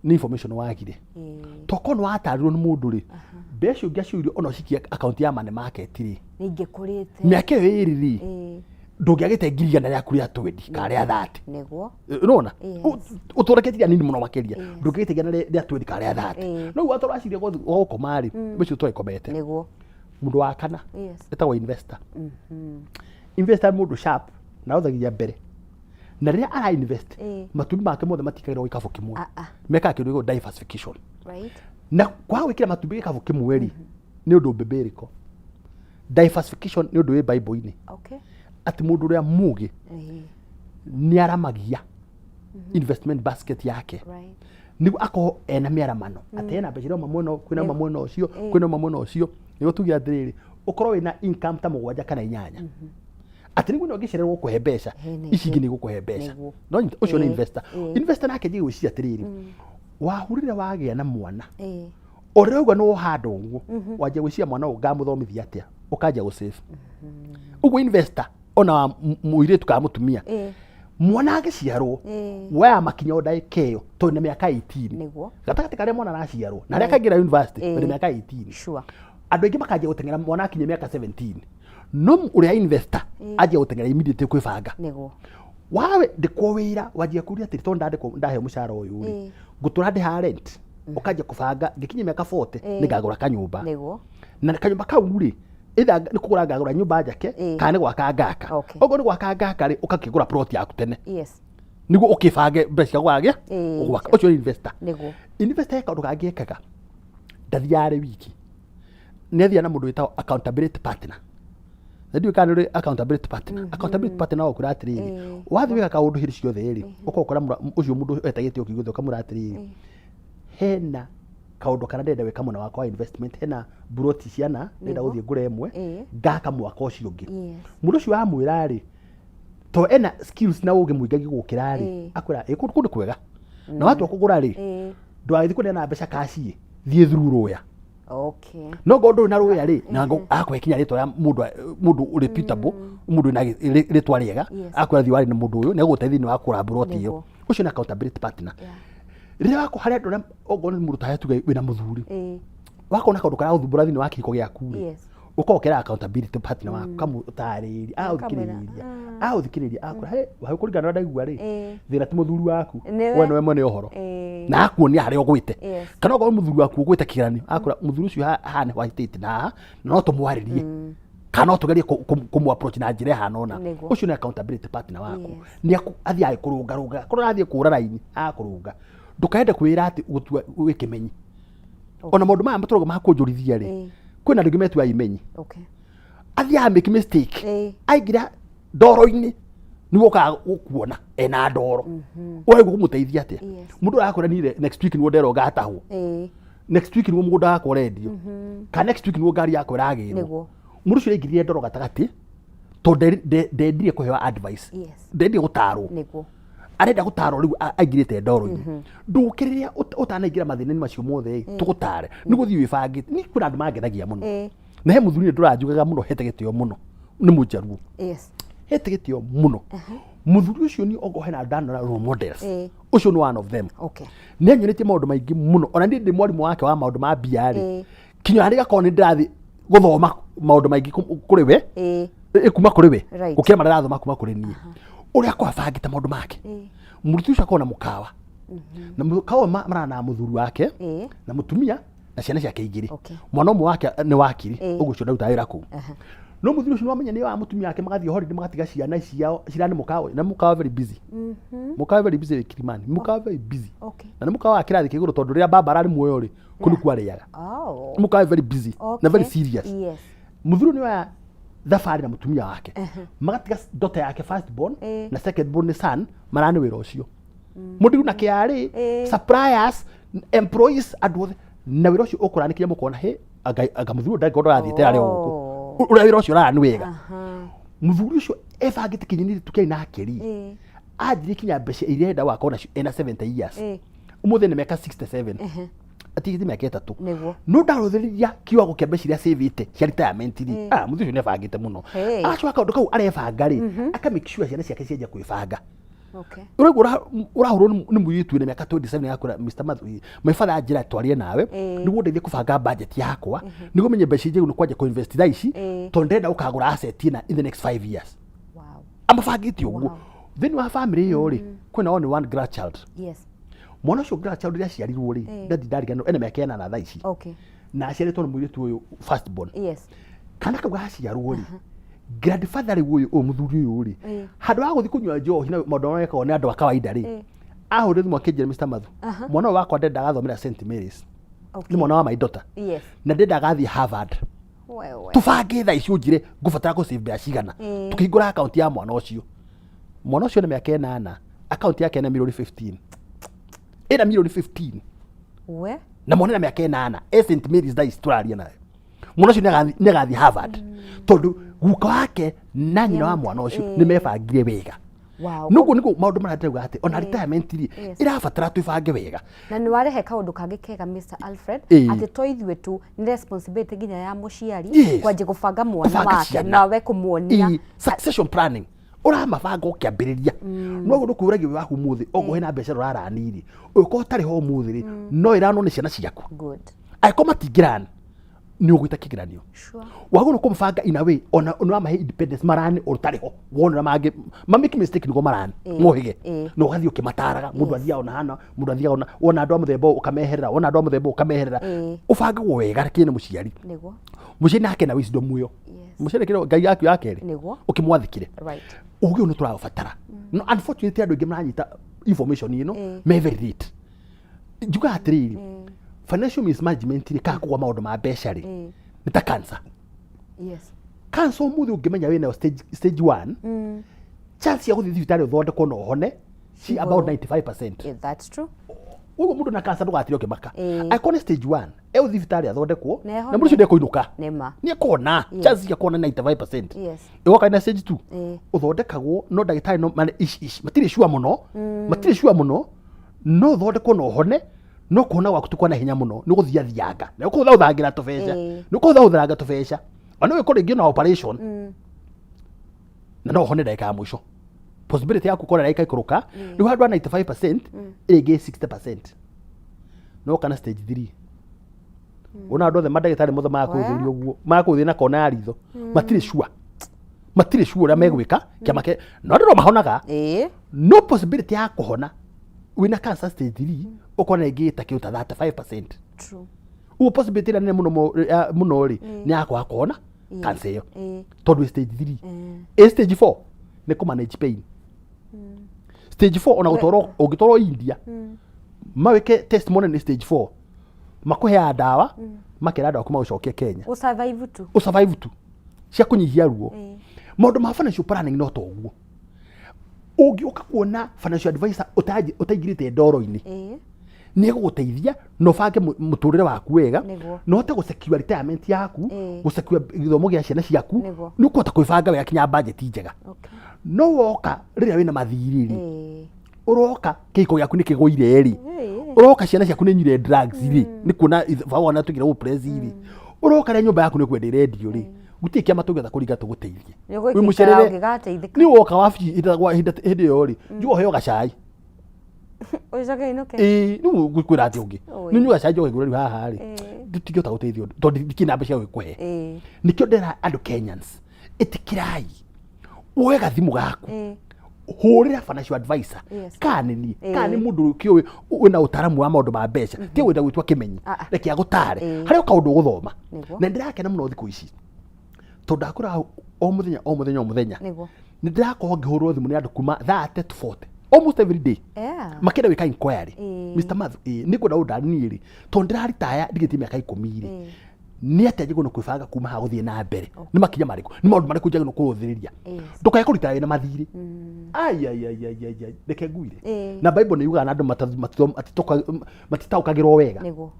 ni information wagire tokono atarirwo ni mundu ri mbeca ngiaciurio ono cikia account ya money market ri ningikurite miaka iri ri ndungiagite ngiri na ya kuria 20 kare ya 30 niguo unaona utoreketia nini muno makeria ndungite ngana ya 20 kare ya 30 no watora aciria gukoma ri mbeca twa ikomete niguo mundu wa kana etagwo investor investor mundu sharp na uthagia mbere na ria ara invest matumi make mothe matikagira gikabu kimwe meka kindu diversification na kwa wikira matumi gikabu kimwe ri ni undu beberiko diversification ni undu wi bible ini ati mundu ria mugi ni aramagia investment basket yake ni ako ena miaramano ati ena mbeca mamwe no kwina mamwe no cio kwina mamwe no cio nigo tugia atiriri ukorwo wina income ta 7 kana 8 ati niguo ngicererwo kuhe mbeca ici ingi ni gukuhe mbeca no ucio ni investor nake ngi gwiciria atiriri wahurire wagia na mwana oreuga no hando nguo waje gwiciria mwana ungamuthomithia atia ukaja go save ugo investor ona muiretu ka mutumia mwana agiciarwo wa makinya ndaikeo to na miaka 18 niguo gatakati kare mwana araciarwo na ria kagira university ni miaka 18 sure andu aingi makaje gutengera mwana akinya miaka 17 no uria investor aje gutengera immediate kwibanga niguo wawe ndikwo wira wajia kuria ati to ndahe mushara uyu ri ngutura ndi ha rent ukaje kubanga ngikinya miaka 40 nigagura kanyumba niguo na kanyumba kau ri itha ni kugura ngagura nyumba njake kana gwaka ngaka ogo ni gwaka ngaka ri ukakigura plot yaku tene niguo ukibange mbeca gwage ugwaka ucio investor niguo investor ya kaundu kagiekaga ndathiare wiki nethia na mundu witao accountability partner ndio kana ri accountability partner no kura atiri wathi wika kaundu hiri ciothe ri ukokora ucio mundu etagite ukiguthe ukamura atiri hena kaundu kana ndenda wika muna wakwa investment hena broti ciana ndenda guthie ngure emwe ngaka mwaka ucio ungi mundu ucio amwira ri to ena skills na uge muingagi gukira ri akwira kundu kwega na watu kugura ri ndwathi kunena mbeca kaci thie through roya no gondo na roya ri na akwekinya rito ya mundu reputable mundu na ritwa riega akwira thiwari na mundu uyu ne guteithia ni wa kurambura otio ucio na accountability partner rire wako hari andu na ogo ni mundu ta tuga wina muthuri wako na kaundu kara uthumbura thini wa kiko giaku ukokera accountability partner waku kamutariria authikiriria akura he wa kuringana na ndaigua ri thira ti muthuri waku we no mwene uhoro na akuonia hari ogwite kana ogo muthuri waku ogwite kiranio akura muthuri ucio hane wahitite na no tumwaririe kana tugerie kumu approach na njira hana ona ucio ni accountability partner waku ni athia aikurunga korwo athie kura raini akurunga ndukaende kwira ati gutua wikimenyi ona maundu maya matorogo makunjurithia ri kwina ndugi metu aimenyi athia make mistake aigira ndoro-ini niwo ka ukuona ena ndoro ore gukumuteithia atia mundu arakuranire next week niwo ndero gatahwo next week niwo mundu akarendio ka next week niwo ngari yako iragirwo mundu ucio aingirie ndoro gatagati to ndendire kuhewa advice ndendire gutarwo arenda gutarwo riu aingirite ndoro-ini ndukiriria utanaingira mathina-ini macio mothe tugutare niguthii wibangite ni kuna andu mangethagia muno na he muthuri ndurajugaga muno hete gitio muno ni mujaruo hete gitio muno muthuri ucio ni ogo hena ndana role models ucio ni one of them ni anyonitie maundu maingi muno ona ndi mwarimu wake wa maundu ma biari kinyo ari gakoni ndirathi guthoma maundu maingi kuri we kuma kuri we ukira marathoma kuma kuri nie uria kwa bangita maundu make muruti ucio akona mukawa na mukawa marana na muthuri wake na mutumia na ciana ciake igiri mwana umwe wake ni wakiri uguo cio ndauta wira ku no muthuri ucio wamenya ni wa mutumia wake magathi holiday magatiga ciana ciao cirani mukawa na mukawa very busy mukawa very busy Kilimani mukawa very busy na ni mukawa akirathi kiguru tondu ria baba arari muoyo ri kunu kwariaga mukawa very busy na very serious muthuri ni wa thabari na mutumia wake magatiga daughter yake first born na second born ni son marani wira ucio mundu na kiari suppliers employees adwo na wira ucio ukuranikiria mukona he agamuthuru ndagondo rathite ari uko uria wira ucio rani wega muthuru ucio ebangite kinyini tukai na akeri ajiri kinya mbeca irenda wakona ena 70 years umuthe ni meka 67 ati miaka 3 no ndarotheriria kiwago kia mbeca iria savite cia retirement ri muthuru ucio ni ebangite muno acio kaundu kau arebanga ri aka make sure ciana ciake cienja kwibanga urahurwo ni muyitu ni miaka 27 yakura Mr. Mathui my father ajira twarie nawe niguo ndeithie kubanga budget yakwa niguo menye mbeca iria ni kwaje kuinvest thaici to ndenda ukagura asset ina in the next 5 years amabangite uguo then wa family yo ri kwina only one grandchild mwana ucio grandchild ria ciarirwo ri ndathindariga ene miaka ena na thaici na aciaritwo ni muyitu uyu first born kana kaga aciarwo ri grandfather uyu muthuri uyu ri handu wa guthi kunywa njohi na maundu yekagwo ni andu a kawaida ri ahurire thimo akinjira Mr. Mathu mwana wakwa ndenda gathomera St. Mary's ni mwana wa my daughter na ndenda gathi Harvard tubange tha icio njire ngubatara ku save bia cigana tukihingura account ya mwana ucio ni miaka 8 account yake ni $15 ina $15 na mwana na miaka 8 St. Mary's tha turaria nayo mwana ucio ni gathi Harvard tondu guka wake na nyina wa mwana ucio ni mebangire wega nugu nigu maundu marateuga ati ona retirement ri irabatara tuibange wega na ni warehe kaundu kangi kega Mr. Alfred ati toithwe tu ni responsibility ginya ya muciari kwaje gubanga mwana wake na we kumuonia succession planning ora mabanga ukiambiriria no gundu kuragi waku muthi ogo hena mbeca rarani uko tari ho muthi ri no irano ni ciana ciaku good aikoma tigirani ni ugwita kigiranio waguru kumfanga in a way ona mahe independence marani urutariho wona mage mamiki mistake nigo marani muhige no gathi ukimataraga mundu athia ona hana mundu athia ona andu amuthembo ukameherera ona andu amuthembo ukameherera ufanga wo wega kine muciari niguo muciari nake na wisdom uyo muciari kiro ngai yaku yakeri niguo ukimwathikire right ugio no turabatara no unfortunately andu ingi maranyita information ino me very late juga atiriri financial mismanagement ri ka kwa maundu ma mbeca ri ni ta cancer cancer umuthi ungimenya wina stage 1 chance ya guthi thibitari uthondekwo no hone si about 95%. That's true. Ugo mundu na cancer ndugatire ukimaka aikone stage 1 uthi thibitari athondekwo na mundu cio ndekuinuka ni akona chance ya kuona 95%. Igoka na stage 2 uthondekagwo no ndagitari no matire sure muno no uthondekwo no hone no kuona gwaku tukona hinya muno ni guthia thianga na ukutha uthangira tubeca ni ukutha uthanga tubeca ana we kore ngina operation na no hone ndagika ya mwisho possibility yaku kora ndagika ikuruka ni handwa 95% ĩngĩ 60% no kana stage 3 ona andũ othe mandagĩtarĩ mothe makũthĩria ũguo makũthĩria na kona ya ritho matirĩ sure ũrĩa megwĩka kĩama kĩa no andũ no mahonaga no possibility ya kũhona wĩna cancer stage 3 ũkona ĩngĩ ta kĩuta 35%. True. Uo possibility nene muno ri ni akwa kona cancer yo tondũ stage 3 stage 4 ni ku manage pain stage 4 ona ũngĩtwarwo India maweke testimony ni stage 4 makuhea ndawa makera ndawa kuma ucokie Kenya usurvive tu cia kunyihia ruo maundu ma financial planning no to guo ũngĩũka kuona financial advisor utaingirite ndoro-inĩ ni guguteithia no bange muturire waku wega no hote gusecure retirement yaku gusecure githomo gia ciana ciaku ni kuhota kwibanga wega kinya budget njega no woka riria wina mathiriri uroka kiko gyaku ni kigũire ri uroka ciana ciaku ni nyire drugs ri ni kuona vawana tugira u press ri uroka ria nyumba yaku ni kwende radio ri gutie kiama tugetha kuringa tuguteithie wi mucerere ni woka wafi hindi yo ri njuo heo gacai Oijaga inoke. Nu gukwira ati ungi. Ni nyuga cajo gigurari haha ri. Nditigyo ta guteithio. Tondi ndikina mbeca gwikuhe. Nikyo ndera andu Kenyans. Itikirai. Wega thimu gaku. Hurira financial advisor. Kanini. Kani mundu kiyo wina utaramu wa maundu ma mbeca. Ti wenda gwitwa kimenyi. Reke agutare. Hari ukaundu guthoma. Na ndirakena muno thiku ici. Tondu akura o muthenya. Ni ndirakorwo ngihurwo thimu ni andu kuma 30 to 40. Almost every day. Makenda wika inquiry. Mr. Mathu, niko na udaniri. Tondrari taya digiti miaka 10 ri. Ni ateje gono kwibanga kuma ha guthie na mbere. Ni makinya mariko. Ni maundu mariko njagano kuruthiriria. Ndukaye kurita na mathiri. Ai. Reke nguire. Na Bible ni yuga na andu matitaukagirwo wega. Niguo.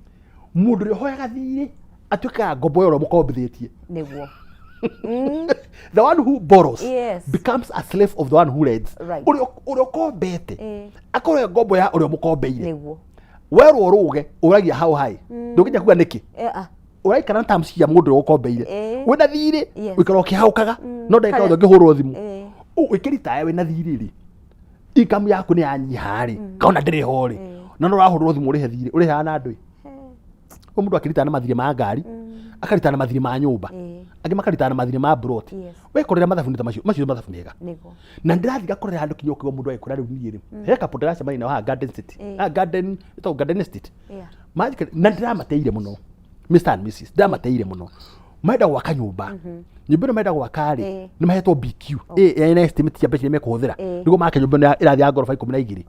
Mundu ri hoyaga thiri atuika ngombo yoro mukombithitie. Niguo. The one who borrows becomes a slave of the one who lends. Urio kombete akore ngombo ya urio mukombeire niguo weru uruge uragia hau hai ndukinya kuga niki uraikana terms cia mundu ukombeire wina thiri wikaro kihaukaga no ndeka othe ngihurwo thimu wikirita ya wina thiri ri income yaku ni anyiha ri kaona ndiri ho ri na no urahurwo thimu urihe thiri uriha na andu o mundu akirita na mathiri ma ngari akarita na mathiri ma nyumba angi makarita na mathiri ma broti wekorera mathabu nita macio mathabu mega na ndirathiga korera andu kinyo kigo mundu aikora riu niiri he kapo ndiracema maina wa garden city garden ito garden estate magic na ndiramateire muno Mr and Mrs ndamateire muno maida gwaka nyumba nyumba no maida gwaka ri ni mahetwo BQ ina estimate ya mbeca mekuhuthira nigo make nyumba irathi ya gorofa 12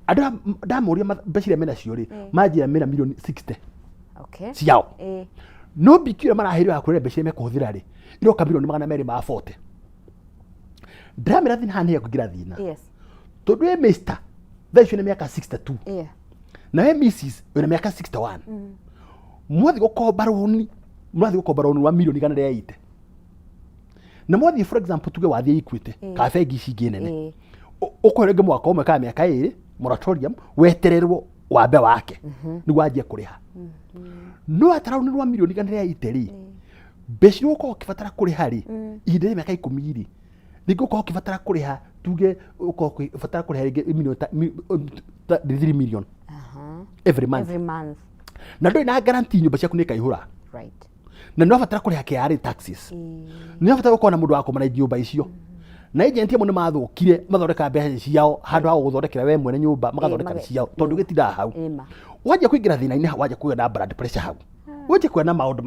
andu ndamuria mbeca iria mena cio ri manjira mena milioni 60 ciao no bikira marahirwo akure mbeca mekuhuthira ri iroka milioni 240 ndramira thina hane kugira thina tondu e Mr thaicio ni miaka 62 na e Mrs ina miaka 61 mwathi gukomba roni wa milioni gana ria 80 na mwathi for example tuge wathi Equity ka bengi cingi nene ukorege mwaka umwe ka miaka 2 moratorium wetererwo wambe wake ni wajie kuriha no ataraunirwa milioni gana ria 80 ri mbeca uko ukibatara kuriha ri ihinda ria miaka 10 ri ningo uko ukibatara kuriha tuge uko ukibatara kuriha milioni 3 million every month na ndo ina guarantee nyumba ciaku ni kaihura na no abatara kuriha KRA taxes ni abatara uko na mundu wako mana nyumba icio na agent amwe ni mathukire mathondeka mbeca ciao handu ha guthondekera we mwene nyumba magathondeka ciao tondu gitira hau waje kuingira thina-ini waje kuga na blood pressure hau waje kuona maundu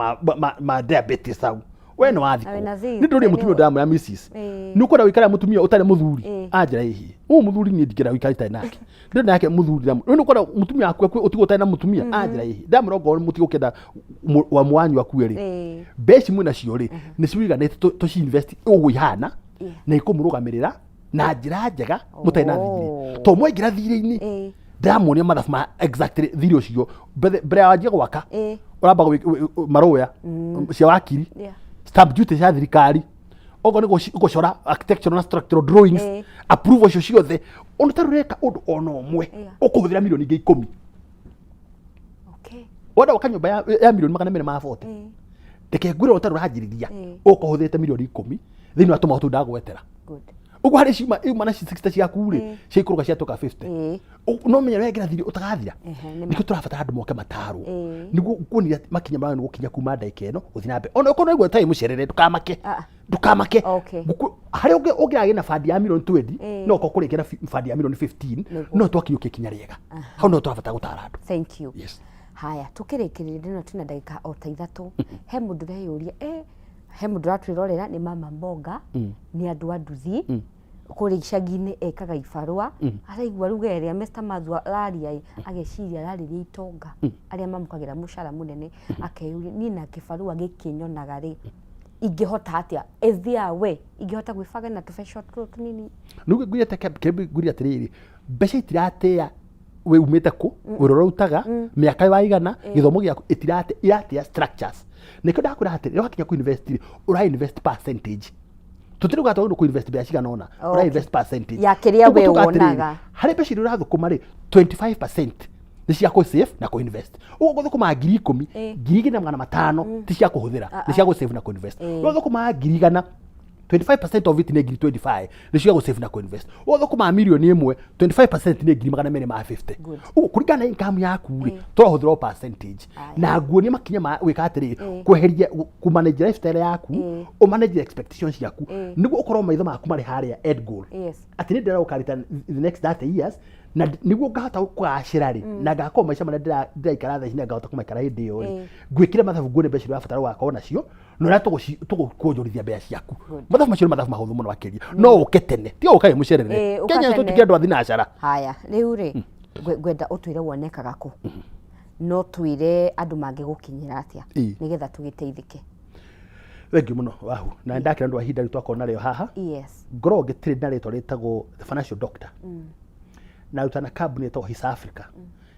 ma diabetes hau we no wathiko ni nduri mutumia ndamu ya Mrs ni ukora wikara mutumia utari muthuri anjira hihi muthuri ni ndigira wikara ita nake ndio nake muthuri ndamu ni ukora mutumia akwe utigo utari na mutumia anjira hihi ndamu rogo mutigo kenda wa mwanyu akweri beci mwina cio ri ni ciwiganite to invest ugwihana na ikumurugamirira na njira njega mutai na thiri to mwengira thiri-ini ndamuonia mathabu ma exactly thiri ucio mbere ya wajie gwaka uramba maroya cia wakiri stamp duty cia thirikari ogo ni gucora architectural na structural drawings approve cio ciothe onu tarureka undu ona umwe ukuhuthira milioni 10 wada wakanyumba ya milioni 240 ndeke ngwira utarura hajiriria ukuhuthite milioni 10 thini wa tumahutu ndagwetera Good. Ugo hari cima na 60 ciaku ri ciikuruga ciatoka 50 no menya wegera thiri utagathira niko turabatara andu moke mataro niguo kuonira makinya mara gukinya kuma ndaika ino uthi nambe ona uko no igwa time cerere dukamake hari ugirage na fadi ya million 20 no uko kurikira fadi ya million 15 no twakinyuke kinya riega hau no turabatara gutara andu. Thank you. Yes. Haya tukirikirire no tuna ndagika o ta ithatu he mundu reyuria he mundu ratwirorera ni mama Mboga ni andu anduthi kuri gicagi-ini ekaga ibarua araigua rugeria Mr. Mathua raria ageciria rariria itonga aria mamukagira mucara munene akeyuria ni na kibarua gikinyonaga ri ingihota atia is there way ingihota gwibanga na tubesho tunini nugu gwirete kebiguria atiriri mbeca itiratea we umete ku uroro utaga miaka waigana githomo giaku iratea structures nikyo ndakura atiri wakinya ku university ura invest percentage tutiri gatawo ku invest bia cigana ona ura invest percentage ya kiria we wonaga hari mbeca iria urathukuma ri 25% ni cia ku save na ku invest ugo guthukuma 10,000 2,500 ti cia kuhuthira ni cia ku save na ku invest uthukuma 100,000 25% of it ni 25 ni cia ku save na ku invest uthukuma milioni 1 25% ni 250 ugo kurigana income yaku ri turahuthira percentage na guonia makinya ma wika atiri kweheria ku manage lifestyle yaku o manage expectations yaku niguo ukorwo maitho maku mari haria end goal ati ni ndira ukarita the next 30 years na niguo ngahota kugacira ri na ngakoma maica maria ndiraikara thaa ici ngahota kumaikara hindi iyo ri gwikira mathabu nguone mbeca iria batara wakorwo nacio no ra tugukuonjorithia mbeca ciaku mathabu macio mathabu mahuthu muno makiria no uke tene ti ukae mucerere Kenya tutukia andu athina acara. Haya riu ri gwenda utwire wonekaga ku no twire andu mangigukinyira atia nigetha tugiteithike. Wengi muno wahu na ndakira andu ahinda ri twakona rio haha ngoro ngitire na ritwa ritagwo the financial doctor na utana company to His Africa.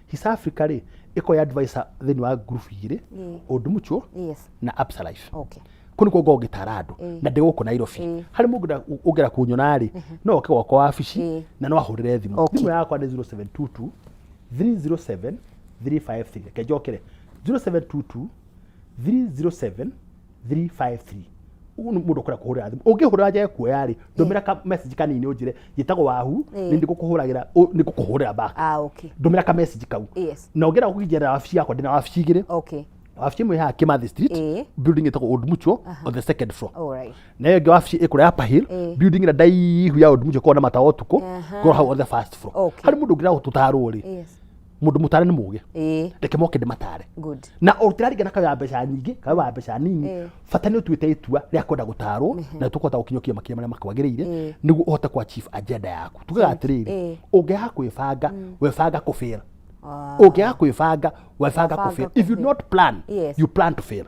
His Africa ri iko ya advisor thini wa group igire Old Mutual na Absa Life. Kuni ko gogitara andu na ndiguko Nairobi hari mungu ugera kunyona ri no oke gwako wabici na no ahurire thimu thimu yakwa ni 0722 307 353 kejokere 0722 307 353 mundu kora kuhurira thimu ungihurira nje kuoya ri ndomira ka message kanini unjire gitago wahu ni ndigukuhuragira ni gukuhurira back ndomira ka message kau na ungera kugijera wabici yakwa ndina wabici igire wabici mwe ha Kimathi Street building itago Old Mutual on the second floor na yo wabici ikura Upper Hill building na daihu ya Old Mutual kona mata otuko go how on the first floor hari mundu ngira ututaro ri mundu mutare ni muge reke moke de matare na ortirariga na kawa mbeca nyingi kawa mbeca nini fatani utwite itua ria kwenda gutaro na tukota ukinyokia makinya maria makwagiriire niguo uhota kwa chief agenda yaku tugaga atiriri ungeha kwibanga webanga kufira ungeha kwibanga webanga kufira if you not plan you plan to fail.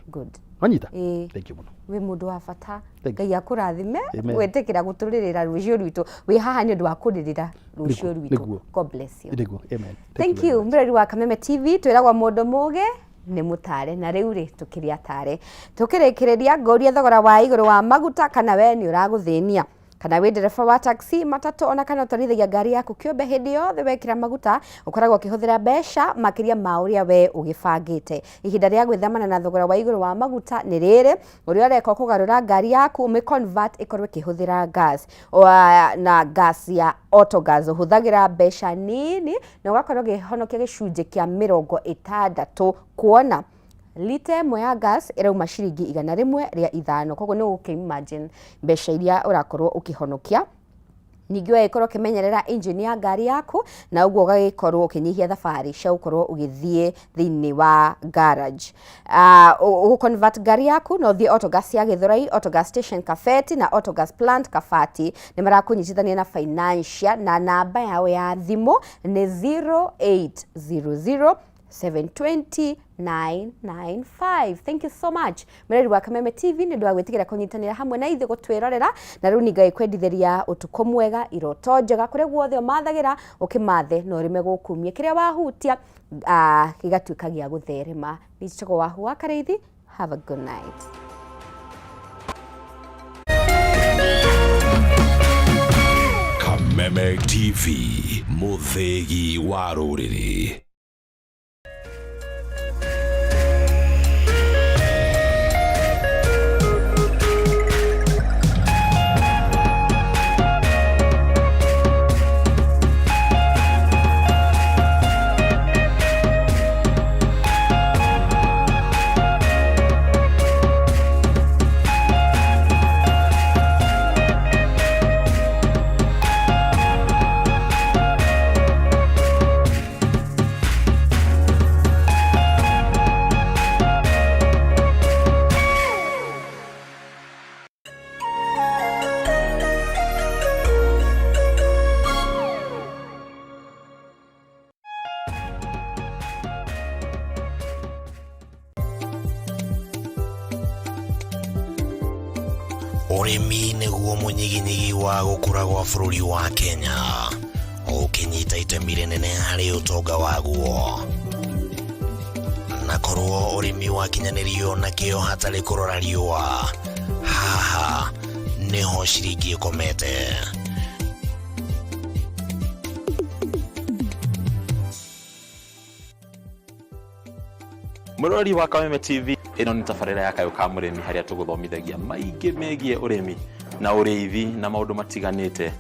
Wanyita thank you muno we mundu wa bata ngai akurathime wetekira guturirira rucio rwitu we haha ni ndu wa kuririra rucio rwitu. God bless you. Amen. Thank you mureri wa Kameme TV twiragwa mundu muge ni mutare na riu ri tukiria tare tukirikireria ngoria thogora wa iguru wa maguta kana we ni uraguthinia kana we ndereba wa taxi matatu ona kana utarithagia ngari yaku kiumbe hindi yothe wekira maguta ukoragwo ukihuthira mbeca makiria ma uria we ugibangite ihinda ria gwithamana na thogora wa iguru wa maguta ni riri uria reka kugarura ngari yaku ume convert ikorwe kihuthira gas na gas ya autogas uhuthagira mbeca nini na ugakorwo gihonokia gicunje kia 60 kuona lita ĩmwe ya gas irauma ciringi 100 ria 5 koguo ni ukimagine mbeca iria urakorwo ukihonokia ningĩ wekorwo kimenyerera engine ya ngari yaku na uguo ugagikorwo ukinyihia thabari cia gukorwo ugithie thiini wa garage convert ngari yaku no thie Autogas ya Githurai, Autogas Station Kafeti na Autogas Plant Kafati ni marakunyitithania na financial na namba yao ya thimu ni 0800 720-995. Thank you so much. Mureri wa Kameme TV ni ndwa gwitikira kunyitanira hamwe na ithe gutwirorera na riu ningai kwendithĩria utuko mwega iroto njega kure guothe mathagira ukimathe no rime gukumie kiria wahutia gigatuika gia gutherema nitego wahu wa Kareithi. Have a good night. Kameme TV, muthegi wa rũrĩrĩ. Ũrĩmi nĩguo mũnyiginyigi wa gũkũra gwa bũrũri wa Kenya, ũkĩnyita itemi rĩnene harĩ ũtonga waguo. Na korwo ũrĩmi wakinyanĩrio na kĩo hatarĩ kũrora riũa, haha nĩho ciringi ĩkomete. Mũrori wa Kameme TV, ĩno nĩ tabarĩra ya Kayũ ka mũrĩmi harĩa tũgũthomithagia maingĩ megiĩ ũrĩmi na ũrĩithi na maũndũ matiganĩte.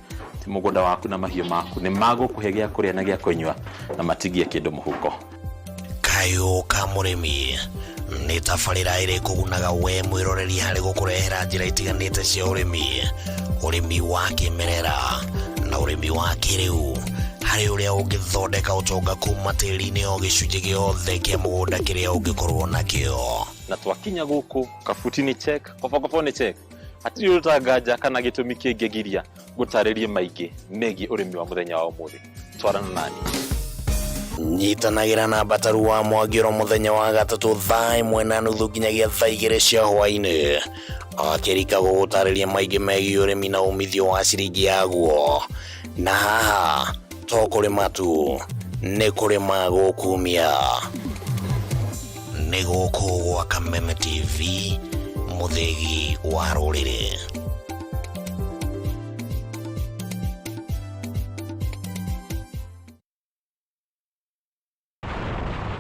Ti mũgũnda waku na mahiũ maku nĩ magũkũhe gĩa kũrĩa na gĩa kũnyua na matigie kĩndũ mũhuko. Kayũ ka mũrĩmi nĩ tabarĩra ĩrĩa ĩkũgunaga we mwĩroreri harĩ gũkũrehera njĩra itiganĩte cia ũrĩmi wa kĩmerera na ũrĩmi wa kĩrĩu, harĩ ũrĩa ũngĩthondeka ũtonga kuma tĩri-inĩ o gĩcunjĩ gĩothe kĩa mũgũnda kĩrĩa ũngĩkorwo nakĩo. Na twakinya gũkũ kabuti-inĩ check, kobokobo nĩ check, hatirĩ ũtanganja kana gĩtũmi kĩngĩgiria gũtarĩrie maingĩ megiĩ ũrĩmi wa mũthenya wa ũmũthĩ. Twarana nani. Nyitanagĩra na Bataru wa Mwangi oro mũthenya wa gatatũ thaa 1:30 nginyagia thaa 2 cia hwaĩ-inĩ, akĩrika gũgũtarĩria maingĩ megiĩ ũrĩmi na umithio wa ciringi yaguo. Na haha to kũrĩma tu, nĩ kũrĩma gũkumia. Nĩ gũkũ gwa Kameme TV, mũthegi wa rũrĩrĩ.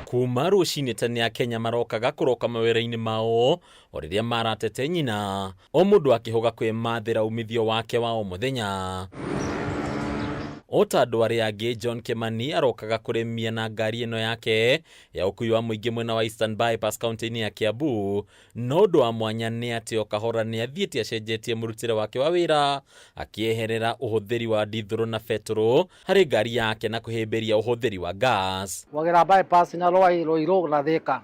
Kuma rũcinĩ tene Akenya marokaga kũroka mawĩra-inĩ mao o rĩrĩa maratete nyina, o mũndũ akĩhoga kwĩmathĩra umithio wake wa o mũthenya. O ta andũ arĩa angĩ, John Kimani arokaga kũrĩmia na ngari ĩno yake ya ũkui wa mũingĩ mwena wa Eastern Bypass kaunti-inĩ ya Kiambu. No ũndũ wa mwanya nĩ atĩ o kahora nĩ athiĩte acenjetie mũrutĩre wake wa wĩra, akĩeherera ũhũthĩri wa dithũrũ na betũrũ harĩ ngari yake na kũhĩmbĩria ũhũthĩri wa gas. Wagĩra bypass na Ruiru na Thika,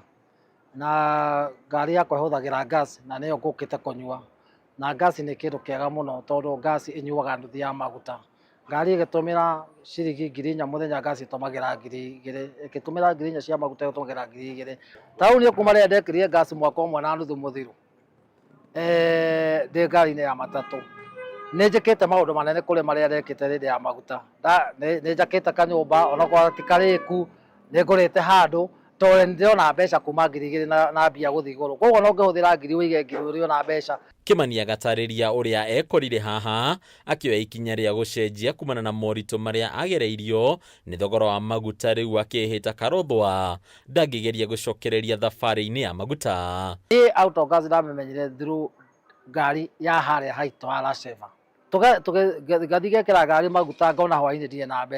na ngari yakwa ĩhũthagĩra gas na nĩyo ngũkĩte kũnyua, na gas nĩ kĩndũ kĩega mũno tondũ gas ĩnyuaga nuthu ya maguta. Ngari ĩgĩtũmĩra ciringi 4,000 mũthenya, gas ĩtũmagĩra 2,000, ĩgĩtũmĩra 4,000 cia maguta ĩtũmagĩra 2,000. Taũ nĩ kuma rĩrĩa ndekĩrire gas mwaka ũmwe na nuthu mũthiru ndĩ ngari-inĩ ya matatũ, nĩ njĩkĩte maũndũ manene kũrĩ marĩa ndekĩte rĩrĩa ya maguta. Nĩ njakĩte kanyũmba onakorwo ti karĩku, nĩ ngũrĩte handũ tondũ nĩ ndĩrona mbeca kuma 2,000 na mbia gũthiĩ igũrũ, koguo no ngĩhũthĩra 1,000 ũige 1,000 ũrĩona mbeca. Kimani agatarĩria ũrĩa ekorire haha, akĩoya ikinya rĩa gũcenjia kumana na moritũ marĩa agereirio nĩ thogora wa maguta, rĩu akĩhĩta karothwa ndangĩgeria gũcokereria thabarĩ-inĩ ya maguta. Niĩ auto gas ndamĩmenyire through ngari ya harĩa haitũ ha Lasheva, tũgathiĩ gekĩra ngari maguta, ngona hwaĩ-inĩ ndirĩ na mbeca.